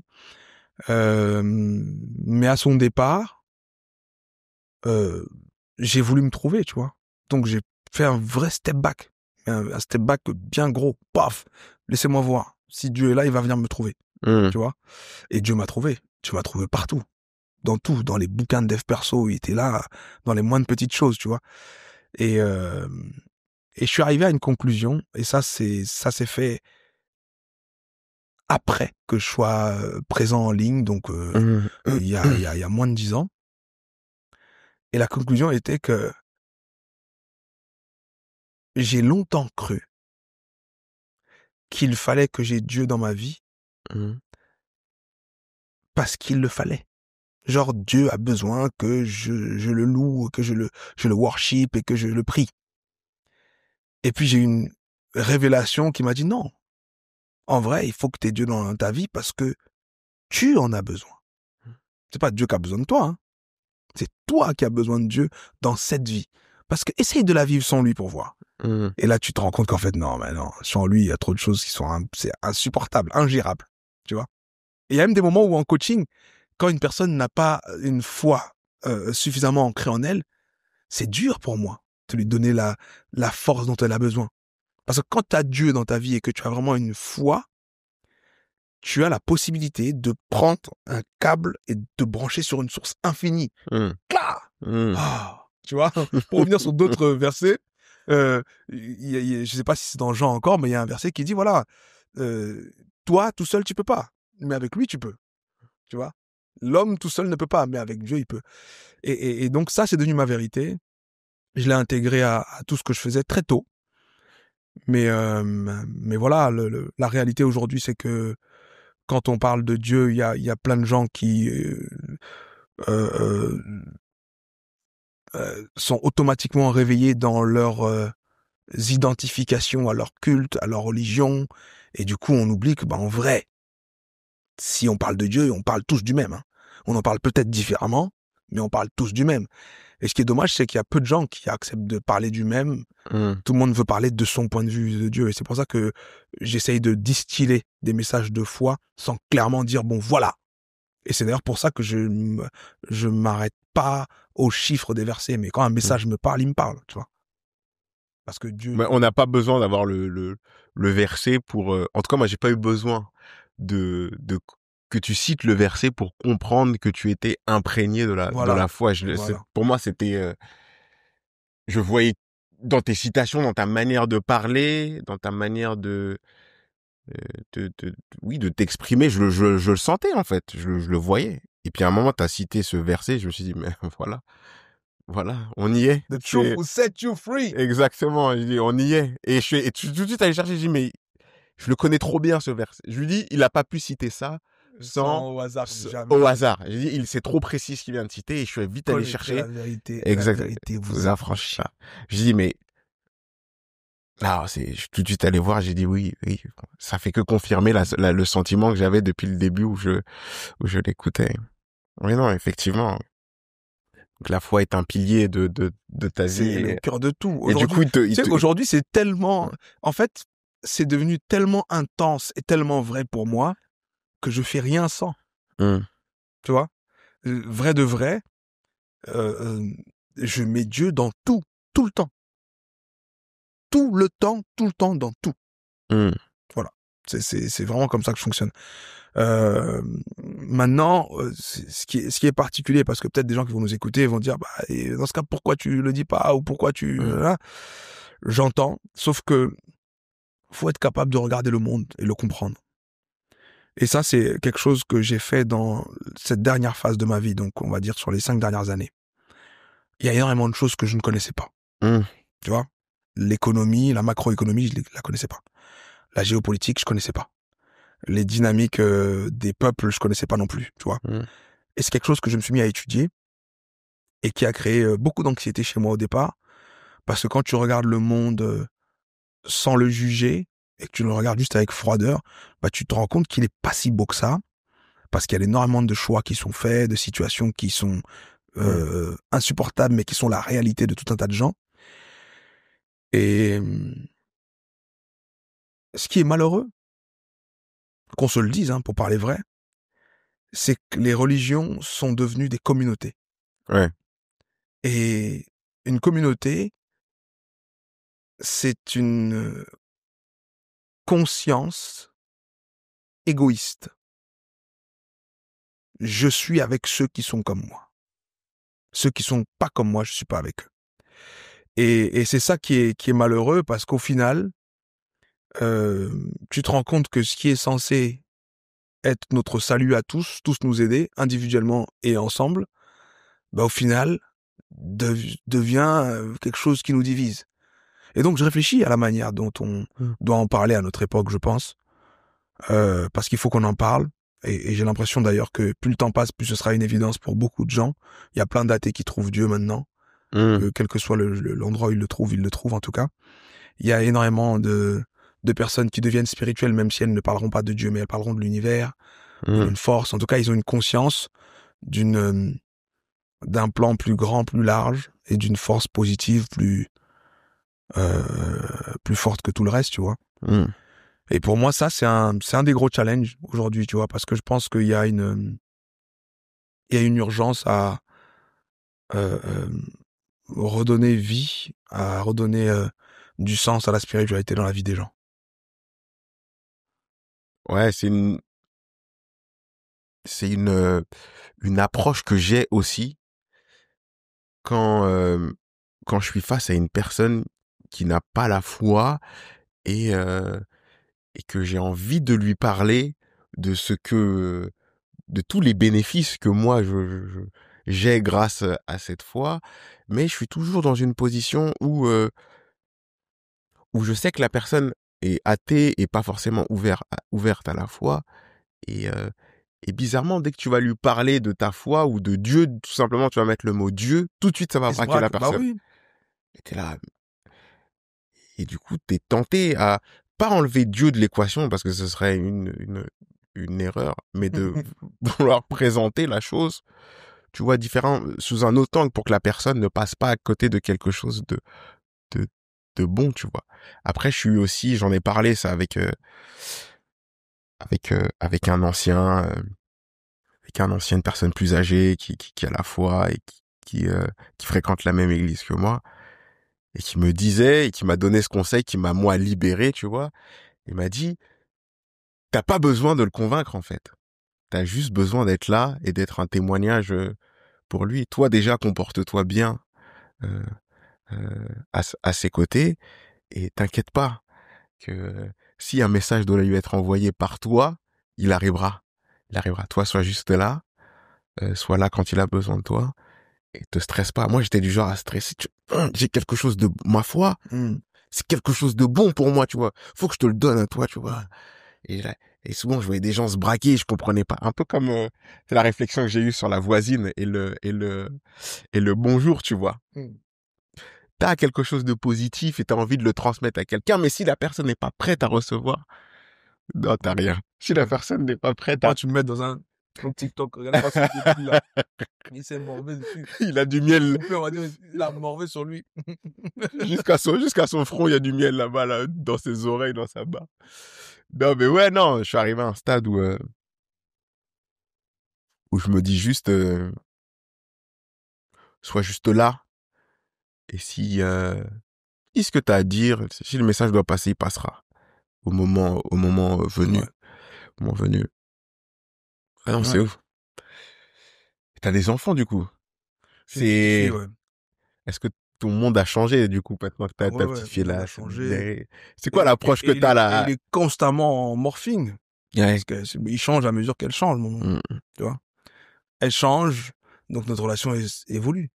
Mais à son départ, j'ai voulu me trouver, tu vois. Donc j'ai fait un vrai step back, un step back bien gros. Paf, laissez-moi voir. Si Dieu est là, il va venir me trouver, tu vois. Et Dieu m'a trouvé. Dieu m'a trouvé partout. Dans tout, dans les bouquins de dev perso, il était là, dans les moindres petites choses, tu vois. Et je suis arrivé à une conclusion, et ça s'est fait après que je sois présent en ligne, donc il y a moins de 10 ans. Et la conclusion était que j'ai longtemps cru qu'il fallait que j'ai Dieu dans ma vie parce qu'il le fallait. Genre, Dieu a besoin que je le loue, que je le worship et que je le prie. Et puis j'ai eu une révélation qui m'a dit non. En vrai, il faut que tu aies Dieu dans ta vie parce que tu en as besoin. C'est pas Dieu qui a besoin de toi, hein. C'est toi qui as besoin de Dieu dans cette vie. Parce que essaye de la vivre sans lui pour voir. Et là, tu te rends compte qu'en fait, non, sans lui, il y a trop de choses qui sont c'est insupportable, ingérable, tu vois. Et il y a même des moments où en coaching, quand une personne n'a pas une foi suffisamment ancrée en elle, c'est dur pour moi de lui donner la force dont elle a besoin. Parce que quand tu as Dieu dans ta vie et que tu as vraiment une foi, tu as la possibilité de prendre un câble et de te brancher sur une source infinie. Tu vois, pour revenir sur d'autres versets, je sais pas si c'est dans Jean encore, mais il y a un verset qui dit, voilà, toi, tout seul, tu peux pas, mais avec lui, tu peux. Tu vois, l'homme tout seul ne peut pas, mais avec Dieu, il peut. Et donc ça, c'est devenu ma vérité. Je l'ai intégré à tout ce que je faisais très tôt. Mais voilà, la réalité aujourd'hui, c'est que quand on parle de Dieu, il y a plein de gens qui sont automatiquement réveillés dans leurs identifications à leur culte, à leur religion, et du coup on oublie que en vrai, si on parle de Dieu, on parle tous du même. Hein. On en parle peut-être différemment, mais on parle tous du même. Et ce qui est dommage, c'est qu'il y a peu de gens qui acceptent de parler du même. Tout le monde veut parler de son point de vue de Dieu. Et c'est pour ça que j'essaye de distiller des messages de foi sans clairement dire, bon, voilà. Et c'est d'ailleurs pour ça que je m'arrête pas aux chiffres des versets. Mais quand un message me parle, il me parle, tu vois. Parce que Dieu... Mais on n'a pas besoin d'avoir le verset pour... En tout cas, moi, j'ai pas eu besoin que tu cites le verset pour comprendre que tu étais imprégné de la foi. Pour moi, c'était... je voyais dans tes citations, dans ta manière de parler, dans ta manière de t'exprimer, je le sentais en fait, je le voyais. Et puis à un moment, tu as cité ce verset, je me suis dit, mais voilà, on y est. The truth will set you free. Exactement, je dis, on y est. Et tout de suite allé chercher, je dis, mais je le connais trop bien ce verset. Je lui dis, il a pas pu citer ça sans au hasard. Au hasard. Je dis, c'est trop précis ce qu'il vient de citer et je suis vite allé chercher. La vérité, exact. La vérité vous affranchit. Je dis, mais Alors, je suis tout de suite allé voir, j'ai dit oui, oui. Ça fait que confirmer le sentiment que j'avais depuis le début où je l'écoutais. Oui, non, effectivement. Donc, la foi est un pilier de ta vie. C'est le cœur de tout. Et du coup, Aujourd'hui, c'est tellement, en fait, c'est devenu tellement intense et tellement vrai pour moi que je fais rien sans. Tu vois? Vrai de vrai, je mets Dieu dans tout le temps. Tout le temps, dans tout. Voilà. C'est vraiment comme ça que je fonctionne. Maintenant, ce qui est particulier, parce que peut-être des gens qui vont nous écouter vont dire, bah, et dans ce cas, pourquoi tu le dis pas, ou pourquoi j'entends, sauf que faut être capable de regarder le monde et le comprendre. Et ça, c'est quelque chose que j'ai fait dans cette dernière phase de ma vie, donc on va dire sur les 5 dernières années. Il y a énormément de choses que je ne connaissais pas. Tu vois? L'économie, la macroéconomie, je la connaissais pas. La géopolitique, je connaissais pas. Les dynamiques des peuples, je connaissais pas non plus, tu vois. Et c'est quelque chose que je me suis mis à étudier et qui a créé beaucoup d'anxiété chez moi au départ, parce que quand tu regardes le monde sans le juger et que tu le regardes juste avec froideur, bah tu te rends compte qu'il est pas si beau que ça, parce qu'il y a énormément de choix qui sont faits, de situations qui sont insupportables, mais qui sont la réalité de tout un tas de gens. Et ce qui est malheureux, qu'on se le dise, hein, pour parler vrai, c'est que les religions sont devenues des communautés. Ouais. Et une communauté, c'est une conscience égoïste. Je suis avec ceux qui sont comme moi. Ceux qui sont pas comme moi, je suis pas avec eux. Et c'est ça qui est malheureux, parce qu'au final, tu te rends compte que ce qui est censé être notre salut à tous nous aider, individuellement et ensemble, bah au final, devient quelque chose qui nous divise. Et donc je réfléchis à la manière dont on doit en parler à notre époque, je pense, parce qu'il faut qu'on en parle. Et j'ai l'impression d'ailleurs que plus le temps passe, plus ce sera une évidence pour beaucoup de gens. Il y a plein d'athées qui trouvent Dieu maintenant, quel que soit l'endroit où ils le trouvent en tout cas. Il y a énormément de personnes qui deviennent spirituelles, même si elles ne parleront pas de Dieu, mais elles parleront de l'univers, d'une force. En tout cas, ils ont une conscience d'un plan plus grand, plus large, et d'une force positive plus forte que tout le reste, tu vois. Et pour moi, ça, c'est un des gros challenges aujourd'hui, tu vois, parce que je pense qu'il y a une urgence à redonner vie, à redonner du sens à la spiritualité dans la vie des gens. Ouais, c'est une approche que j'ai aussi quand je suis face à une personne qui n'a pas la foi et que j'ai envie de lui parler de tous les bénéfices que moi j'ai grâce à cette foi, mais je suis toujours dans une position où je sais que la personne est athée et pas forcément ouverte à la foi. Et bizarrement, dès que tu vas lui parler de ta foi ou de Dieu, tout simplement, tu vas mettre le mot Dieu, tout de suite, ça va braquer la personne. Bah oui. Et t'es là. Et du coup, t'es tenté à pas enlever Dieu de l'équation parce que ce serait une erreur, mais de vouloir présenter la chose, tu vois, différent, sous un autre angle pour que la personne ne passe pas à côté de quelque chose de bon, tu vois. Après, je suis aussi, j'en ai parlé ça avec un ancien, une personne plus âgée qui a la foi et qui fréquente la même église que moi et qui me disait et qui m'a donné ce conseil qui m'a moi libéré, tu vois. Il m'a dit, t'as pas besoin de le convaincre en fait. T'as juste besoin d'être là et d'être un témoignage pour lui. Toi déjà, comporte-toi bien euh, à ses côtés et t'inquiète pas que si un message doit lui être envoyé par toi, il arrivera. Il arrivera. Toi, sois juste là, sois là quand il a besoin de toi et te stresse pas. Moi, j'étais du genre à stresser. J'ai quelque chose de ma foi. C'est quelque chose de bon pour moi, tu vois. Faut que je te le donne à toi, tu vois. Et souvent, je voyais des gens se braquer, je comprenais pas. Un peu comme c'est la réflexion que j'ai eue sur la voisine et le bonjour, tu vois. t'as quelque chose de positif et t'as envie de le transmettre à quelqu'un, mais si la personne n'est pas prête à recevoir, non, t'as rien. Si la personne n'est pas prête à... Moi, tu me mets dans un TikTok, regarde pas ce débile là. Il s'est morvé dessus. Il a du miel. On va dire, il a morvé sur lui. jusqu'à son front, il y a du miel là-bas, là, dans ses oreilles, dans sa barbe. Non, mais ouais, non, je suis arrivé à un stade où je me dis juste, sois juste là. Et si dis ce que t'as à dire, si le message doit passer, il passera. Au moment venu. Ouais. Au moment venu. Ah non, Ouais. c'est ouf. T'as des enfants, du coup. J'ai une petite fille, ouais. Est-ce que ton monde a changé, du coup, maintenant que t'as ta petite fille mon monde là? a changé. C'est quoi l'approche que t'as là? Il est constamment en morphing. Ouais. Parce qu'il change à mesure qu'elle change, mon monde. Tu vois? Elle change, donc notre relation évolue.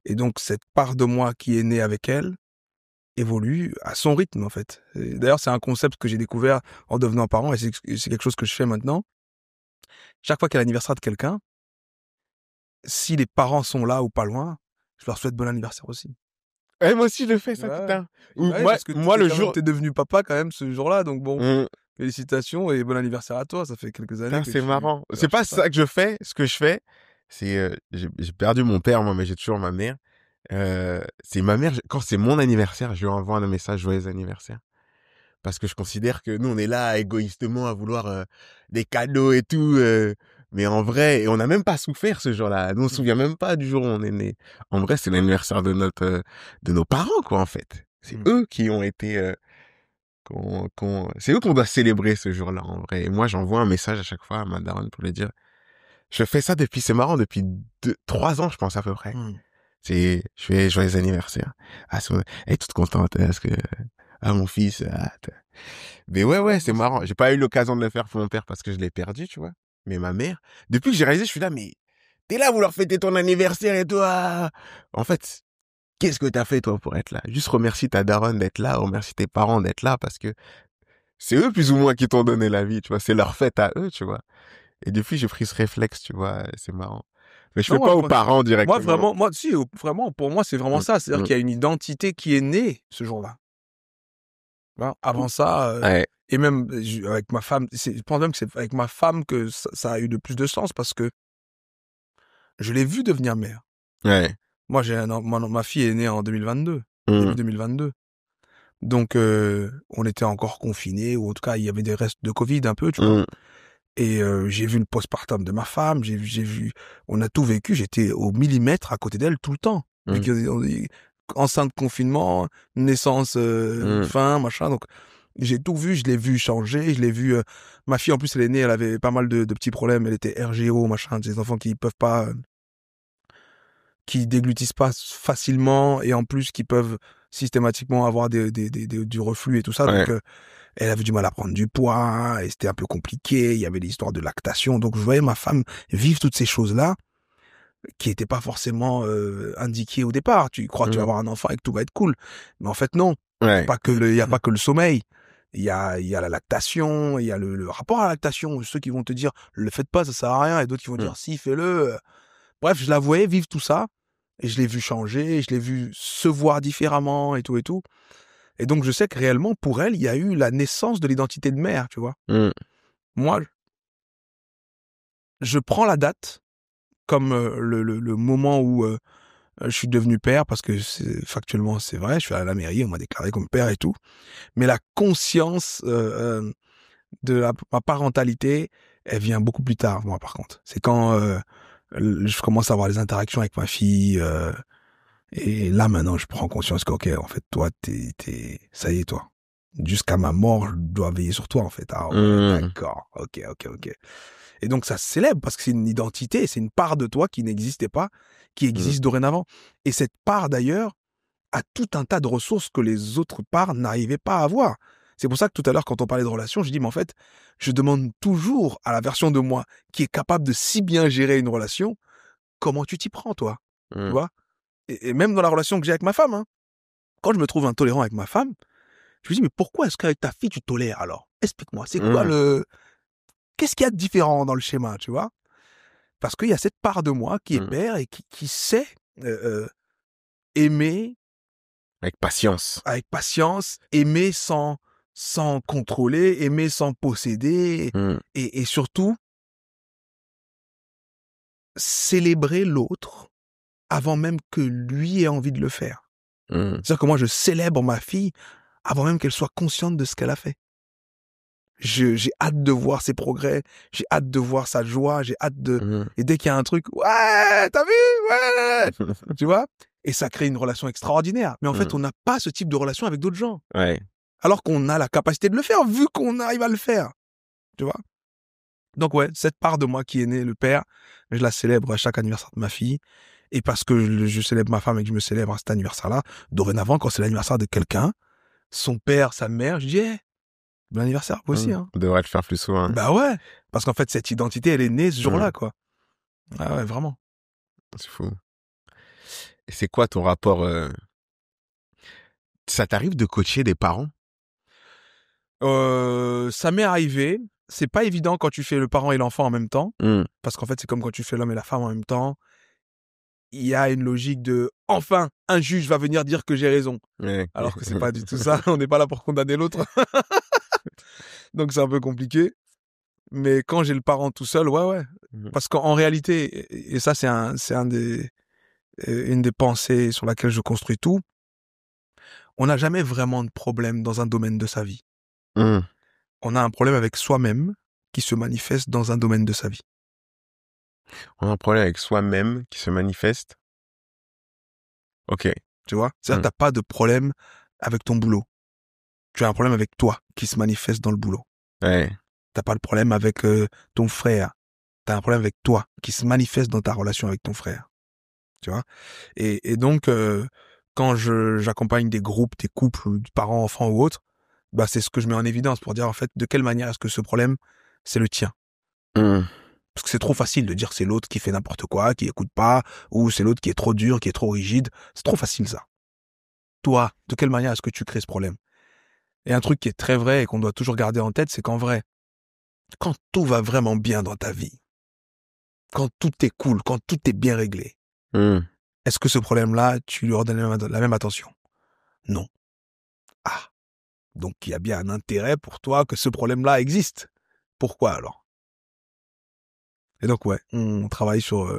Et donc, cette part de moi qui est née avec elle évolue à son rythme, en fait. D'ailleurs, c'est un concept que j'ai découvert en devenant parent, et c'est quelque chose que je fais maintenant. Chaque fois qu'il y a l'anniversaire de quelqu'un, si les parents sont là ou pas loin, je leur souhaite bon anniversaire aussi. Ouais, moi aussi, je le fais, ça, Ouais. putain. Ouais, moi, parce que le jour... t'es devenu papa quand même ce jour-là, donc bon, félicitations et bon anniversaire à toi, ça fait quelques années. Putain, c'est marrant. C'est pas ça que je fais. Ce que je fais, c'est... j'ai perdu mon père, moi, mais j'ai toujours ma mère. C'est ma mère, quand c'est mon anniversaire, je lui envoie un message joyeux anniversaire. Parce que je considère que nous, on est là égoïstement à vouloir des cadeaux et tout. Mais en vrai, et on n'a même pas souffert ce jour-là. Nous, on se souvient même pas du jour où on est né. En vrai, c'est l'anniversaire de nos parents, quoi, en fait. C'est eux qui ont été... c'est eux qu'on doit célébrer ce jour-là, en vrai. Et moi, j'envoie un message à chaque fois à ma daronne pour lui dire... Je fais ça c'est marrant, depuis 3 ans, je pense, à peu près. Je fais joyeux anniversaire. Elle est toute contente, parce que... mon fils, mais ouais, c'est marrant. J'ai pas eu l'occasion de le faire pour mon père parce que je l'ai perdu, tu vois. Mais ma mère, depuis que j'ai réalisé, je suis là, mais t'es là à vouloir fêter ton anniversaire et toi. En fait, qu'est-ce que t'as fait, toi, pour être là? Juste remercie ta daronne d'être là, remercie tes parents d'être là parce que c'est eux, plus ou moins, qui t'ont donné la vie, tu vois. C'est leur fête à eux, tu vois. Et depuis, j'ai pris ce réflexe, tu vois. C'est marrant. Mais je fais pas aux parents directement. Vraiment, pour moi, c'est vraiment ça. C'est-à-dire qu'il y a une identité qui est née ce jour-là. Avant ça, et même avec ma femme, je pense même que c'est avec ma femme que ça a eu de plus de sens parce que je l'ai vue devenir mère. Ouais. Moi, ma fille est née en 2022, début 2022. Donc, on était encore confinés, ou en tout cas, il y avait des restes de Covid un peu, tu vois. Et j'ai vu le postpartum de ma femme, j'ai vu, on a tout vécu, j'étais au millimètre à côté d'elle tout le temps. Enceinte, confinement, naissance, fin, machin, donc j'ai tout vu, je l'ai vu changer, je l'ai vu... ma fille, en plus, elle est née, elle avait pas mal de petits problèmes, elle était RGO, machin, des enfants qui peuvent pas... qui déglutissent pas facilement, et en plus, qui peuvent systématiquement avoir du reflux et tout ça, donc... elle avait du mal à prendre du poids, et c'était un peu compliqué, il y avait des histoires de lactation, donc je voyais ma femme vivre toutes ces choses-là, qui n'étaient pas forcément indiquées au départ. Tu crois que tu vas avoir un enfant et que tout va être cool. Mais en fait, non. Il n'y a pas que le sommeil. Il y a la lactation, il y a le rapport à la lactation. Ceux qui vont te dire, le faites pas, ça sert à rien, et d'autres qui vont dire, si, fais-le. Bref, je la voyais vivre tout ça, et je l'ai vu changer, je l'ai vu se voir différemment, et tout, et tout. Et donc, je sais que réellement, pour elle, il y a eu la naissance de l'identité de mère, tu vois. Moi, je prends la date comme le moment où je suis devenu père, parce que factuellement, c'est vrai, je suis à la mairie, on m'a déclaré comme père et tout. Mais la conscience de ma parentalité, elle vient beaucoup plus tard, moi, par contre. C'est quand je commence à avoir des interactions avec ma fille, et là, maintenant, je prends conscience que, ok, en fait, toi, ça y est, toi. Jusqu'à ma mort, je dois veiller sur toi, en fait. Ah ouais, d'accord. Ok. Et donc, ça se célèbre parce que c'est une identité, c'est une part de toi qui n'existait pas, qui existe dorénavant. Et cette part, d'ailleurs, a tout un tas de ressources que les autres parts n'arrivaient pas à avoir. C'est pour ça que tout à l'heure, quand on parlait de relations, je dis, mais en fait, je demande toujours à la version de moi qui est capable de si bien gérer une relation, comment tu t'y prends, toi? Tu vois? Et même dans la relation que j'ai avec ma femme, hein, quand je me trouve intolérant avec ma femme, je me dis, mais pourquoi est-ce qu'avec ta fille, tu tolères alors? Explique-moi, c'est quoi qu'est-ce qu'il y a de différent dans le schéma, tu vois? Parce qu'il y a cette part de moi qui est père et qui sait aimer Avec patience. Avec patience, aimer sans contrôler, aimer sans posséder, et surtout, célébrer l'autre avant même que lui ait envie de le faire. C'est-à-dire que moi, je célèbre ma fille avant même qu'elle soit consciente de ce qu'elle a fait. J'ai hâte de voir ses progrès, j'ai hâte de voir sa joie, j'ai hâte de... Et dès qu'il y a un truc, ouais, t'as vu, ouais, tu vois? Et ça crée une relation extraordinaire. Mais en fait, on n'a pas ce type de relation avec d'autres gens. Ouais. Alors qu'on a la capacité de le faire, vu qu'on arrive à le faire. Tu vois? Donc ouais, cette part de moi qui est née, le père, je la célèbre à chaque anniversaire de ma fille. Et parce que je célèbre ma femme et que je me célèbre à cet anniversaire-là, dorénavant, quand c'est l'anniversaire de quelqu'un, son père, sa mère, je dis, bon anniversaire, vous aussi, hein. On devrait le faire plus souvent. Bah ouais. Parce qu'en fait, cette identité, elle est née ce jour-là, quoi. Ah ouais, vraiment. C'est fou. Et c'est quoi ton rapport, ça t'arrive de coacher des parents? Ça m'est arrivé. C'est pas évident quand tu fais le parent et l'enfant en même temps. Parce qu'en fait, c'est comme quand tu fais l'homme et la femme en même temps. Il y a une logique de « enfin, un juge va venir dire que j'ai raison Ouais. ». Alors que c'est pas du tout ça. On n'est pas là pour condamner l'autre. Donc c'est un peu compliqué. Mais quand j'ai le parent tout seul, ouais. Parce qu'en réalité, et ça c'est une des pensées sur laquelle je construis tout, on n'a jamais vraiment de problème dans un domaine de sa vie. On a un problème avec soi-même qui se manifeste dans un domaine de sa vie. On a un problème avec soi-même qui se manifeste. Ok. Tu vois? C'est-à-dire que t'as pas de problème avec ton boulot. Tu as un problème avec toi qui se manifeste dans le boulot. Ouais. T'as pas le problème avec ton frère. T'as un problème avec toi qui se manifeste dans ta relation avec ton frère. Tu vois? Et donc, quand j'accompagne des groupes, des couples, des parents, enfants ou autres, bah, c'est ce que je mets en évidence pour dire, en fait, de quelle manière est-ce que ce problème, c'est le tien? Parce que c'est trop facile de dire que c'est l'autre qui fait n'importe quoi, qui écoute pas, ou c'est l'autre qui est trop dur, qui est trop rigide. C'est trop facile, ça. Toi, de quelle manière est-ce que tu crées ce problème? Et un truc qui est très vrai et qu'on doit toujours garder en tête, c'est qu'en vrai, quand tout va vraiment bien dans ta vie, quand tout est cool, quand tout est bien réglé, est-ce que ce problème-là, tu lui redonnes la même attention? Non. Ah. Donc, il y a bien un intérêt pour toi que ce problème-là existe. Pourquoi alors? Et donc, ouais, on travaille sur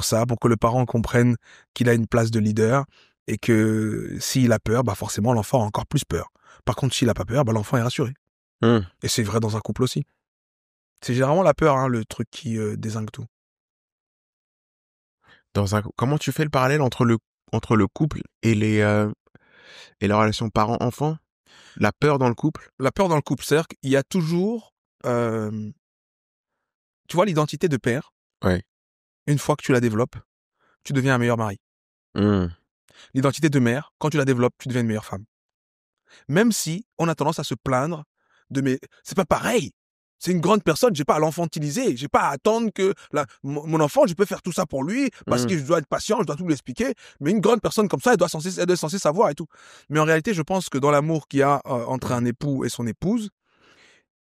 ça pour que le parent comprenne qu'il a une place de leader et que s'il a peur, bah forcément, l'enfant a encore plus peur. Par contre, s'il a pas peur, bah l'enfant est rassuré. Et c'est vrai dans un couple aussi. C'est généralement la peur, hein, le truc qui dézingue tout. Comment tu fais le parallèle entre le couple et et la relation parent-enfant? La peur dans le couple? La peur dans le couple, c'est-à-dire qu'il y a toujours, tu vois, l'identité de père. Ouais. Une fois que tu la développes, tu deviens un meilleur mari. L'identité de mère, quand tu la développes, tu deviens une meilleure femme. Même si on a tendance à se plaindre c'est pas pareil. C'est une grande personne, j'ai pas à l'enfantiliser, j'ai pas à attendre que mon enfant, je peux faire tout ça pour lui parce que je dois être patient, je dois tout lui expliquer. Mais une grande personne comme ça, elle est censée savoir et tout. Mais en réalité, je pense que dans l'amour qu'il y a entre un époux et son épouse,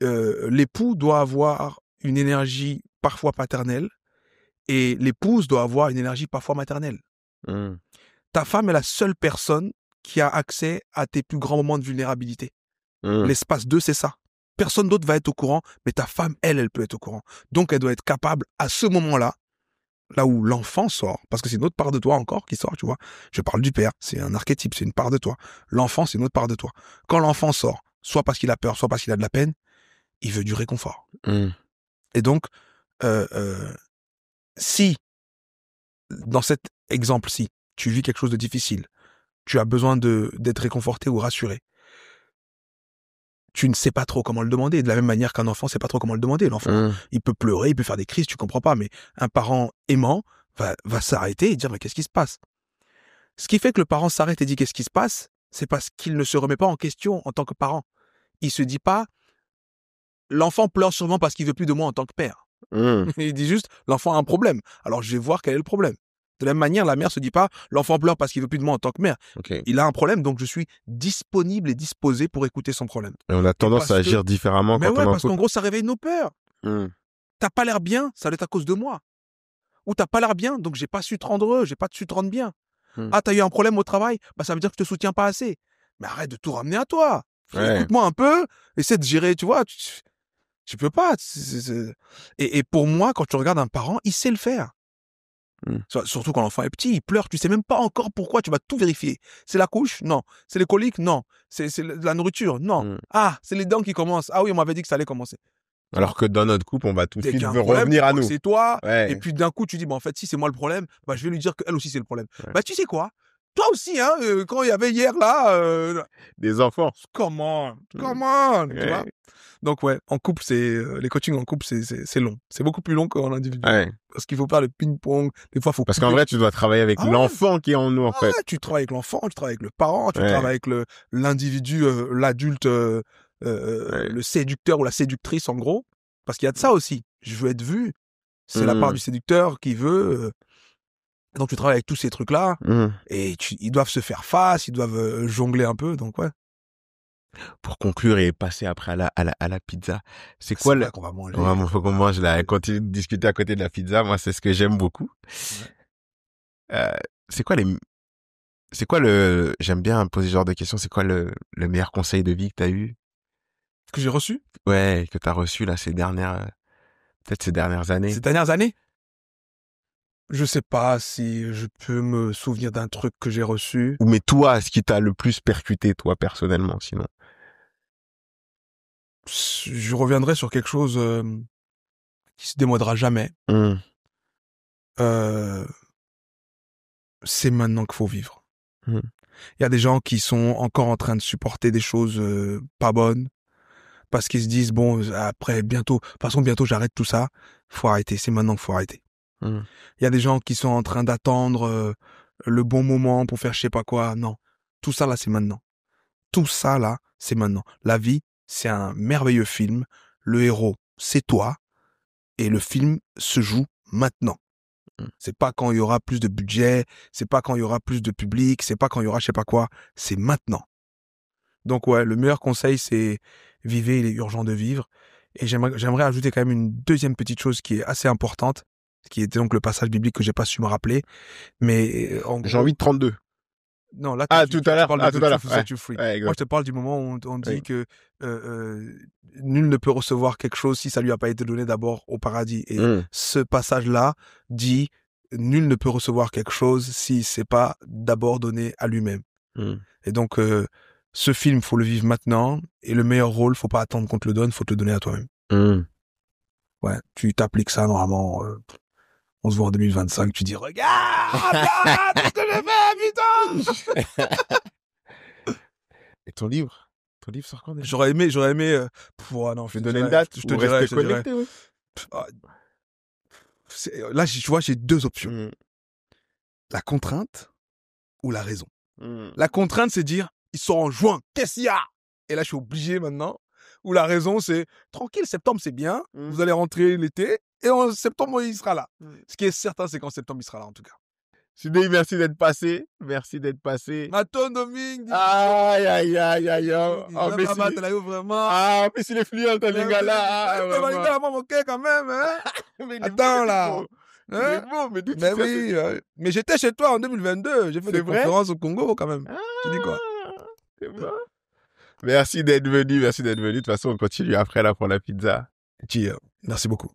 l'époux doit avoir une énergie parfois paternelle et l'épouse doit avoir une énergie parfois maternelle. Ta femme est la seule personne qui a accès à tes plus grands moments de vulnérabilité. L'espace 2, c'est ça. Personne d'autre va être au courant, mais ta femme, elle peut être au courant. Donc, elle doit être capable, à ce moment-là, là où l'enfant sort, parce que c'est une autre part de toi encore qui sort, tu vois. Je parle du père, c'est un archétype, c'est une part de toi. L'enfant, c'est une autre part de toi. Quand l'enfant sort, soit parce qu'il a peur, soit parce qu'il a de la peine, il veut du réconfort. Et donc, si, dans cet exemple-ci, tu vis quelque chose de difficile, tu as besoin d'être réconforté ou rassuré, tu ne sais pas trop comment le demander. De la même manière qu'un enfant sait pas trop comment le demander. L'enfant, il peut pleurer, il peut faire des crises, tu comprends pas. Mais un parent aimant va s'arrêter et dire, mais qu'est-ce qui se passe? Ce qui fait que le parent s'arrête et dit, qu'est-ce qui se passe? C'est parce qu'il ne se remet pas en question en tant que parent. Il se dit pas, l'enfant pleure sûrement parce qu'il veut plus de moi en tant que père. Il dit juste, l'enfant a un problème. Alors, je vais voir quel est le problème. De la même manière, la mère se dit pas, l'enfant pleure parce qu'il veut plus de moi en tant que mère. Okay. Il a un problème, donc je suis disponible et disposé pour écouter son problème. Et on a tendance à agir différemment quand on est en couple. Parce qu'en gros, ça réveille nos peurs. T'as pas l'air bien, ça doit être à cause de moi. Ou t'as pas l'air bien, donc j'ai pas su te rendre heureux, j'ai pas su te rendre bien. Ah, t'as eu un problème au travail? Bah, ça veut dire que je te soutiens pas assez. Mais arrête de tout ramener à toi. Écoute-moi un peu, essaie de gérer, tu vois. Tu peux pas. Et pour moi, quand tu regardes un parent, il sait le faire. Surtout quand l'enfant est petit, il pleure, tu sais même pas encore pourquoi, tu vas tout vérifier. C'est la couche? Non. C'est les coliques? Non. C'est la nourriture? Non. Ah, c'est les dents qui commencent. Ah oui, on m'avait dit que ça allait commencer. Alors que dans notre couple, on va tout de suite revenir à nous. C'est toi. Ouais. Et puis d'un coup, tu dis, en fait, si c'est moi le problème, bah, je vais lui dire qu'elle aussi c'est le problème. Ouais. Bah, tu sais quoi? Toi aussi, hein, quand il y avait hier là... Des enfants. Comment tu vois? Donc ouais, en couple, les coachings en couple, c'est long. C'est beaucoup plus long qu'en individu. Ouais. Parce qu'il faut faire le ping-pong. Des fois, Parce qu'en vrai, tu dois travailler avec l'enfant qui est en nous, en fait. Ouais, tu travailles avec l'enfant, tu travailles avec le parent, tu travailles avec l'individu, l'adulte, le séducteur ou la séductrice, en gros. Parce qu'il y a de ça aussi. Je veux être vu. C'est la part du séducteur qui veut. Donc, tu travailles avec tous ces trucs-là. Et ils doivent se faire face, ils doivent jongler un peu. Donc, ouais. Pour conclure et passer après à la pizza, c'est quoi qu'on va manger. Faut qu'on mange là. Continue de discuter à côté de la pizza. Moi, c'est ce que j'aime beaucoup. Ouais. C'est quoi j'aime bien poser ce genre de questions. C'est quoi le meilleur conseil de vie que t'as eu? Que j'ai reçu? Ouais, que t'as reçu là peut-être ces dernières années. Ces dernières années? Je sais pas si je peux me souvenir d'un truc que j'ai reçu. Mais toi, ce qui t'a le plus percuté, toi, personnellement, sinon? Je reviendrai sur quelque chose qui se démodera jamais. C'est maintenant qu'il faut vivre. Il y a des gens qui sont encore en train de supporter des choses pas bonnes parce qu'ils se disent, bon, après, bientôt, de toute façon, bientôt, j'arrête tout ça. Faut arrêter. C'est maintenant qu'il faut arrêter. Il y a des gens qui sont en train d'attendre le bon moment pour faire je sais pas quoi. Non. Tout ça, là, c'est maintenant. Tout ça, là, c'est maintenant. La vie, c'est un merveilleux film. Le héros, c'est toi. Et le film se joue maintenant. C'est pas quand il y aura plus de budget, c'est pas quand il y aura plus de public, c'est pas quand il y aura je sais pas quoi, c'est maintenant. Donc ouais, le meilleur conseil, c'est vivez, il est urgent de vivre. Et j'aimerais ajouter quand même une deuxième petite chose qui est assez importante, qui était donc le passage biblique que j'ai pas su me rappeler. Mais j'ai envie de 32. Non, là, tout à l'heure. Moi, je te parle du moment où on dit que nul ne peut recevoir quelque chose si ça lui a pas été donné d'abord au paradis. Et ce passage-là dit nul ne peut recevoir quelque chose si c'est pas d'abord donné à lui-même. Et donc, ce film, faut le vivre maintenant. Et le meilleur rôle, faut pas attendre qu'on te le donne, faut te le donner à toi-même. Ouais, tu t'appliques ça normalement. On se voit en 2025, tu dis, regarde, ce que j'ai fait, putain! Et ton livre sort quand déjà? J'aurais aimé, non, je vais donner une date, je te dirais. Connecté, ouais. Là, tu vois, j'ai deux options. La contrainte ou la raison. La contrainte, c'est dire, ils sont en juin, qu'est-ce qu'il y a? Et là, je suis obligé maintenant. Ou la raison, c'est, tranquille, septembre, c'est bien, vous allez rentrer l'été, et en septembre, il sera là. Ce qui est certain, c'est qu'en septembre, il sera là, en tout cas. Sidney, merci d'être passé. Maton Domingue. Aïe. Oh, mais si... vraiment. Ah, mais s'il est fluent, t'as les gars là. Vraiment, ok, quand même, hein. Attends, là. Mais oui, mais j'étais chez toi en 2022. J'ai fait des conférences au Congo, quand même. Tu dis quoi? C'est bon. Merci d'être venu. De toute façon, on continue après, là, pour la pizza. Merci beaucoup.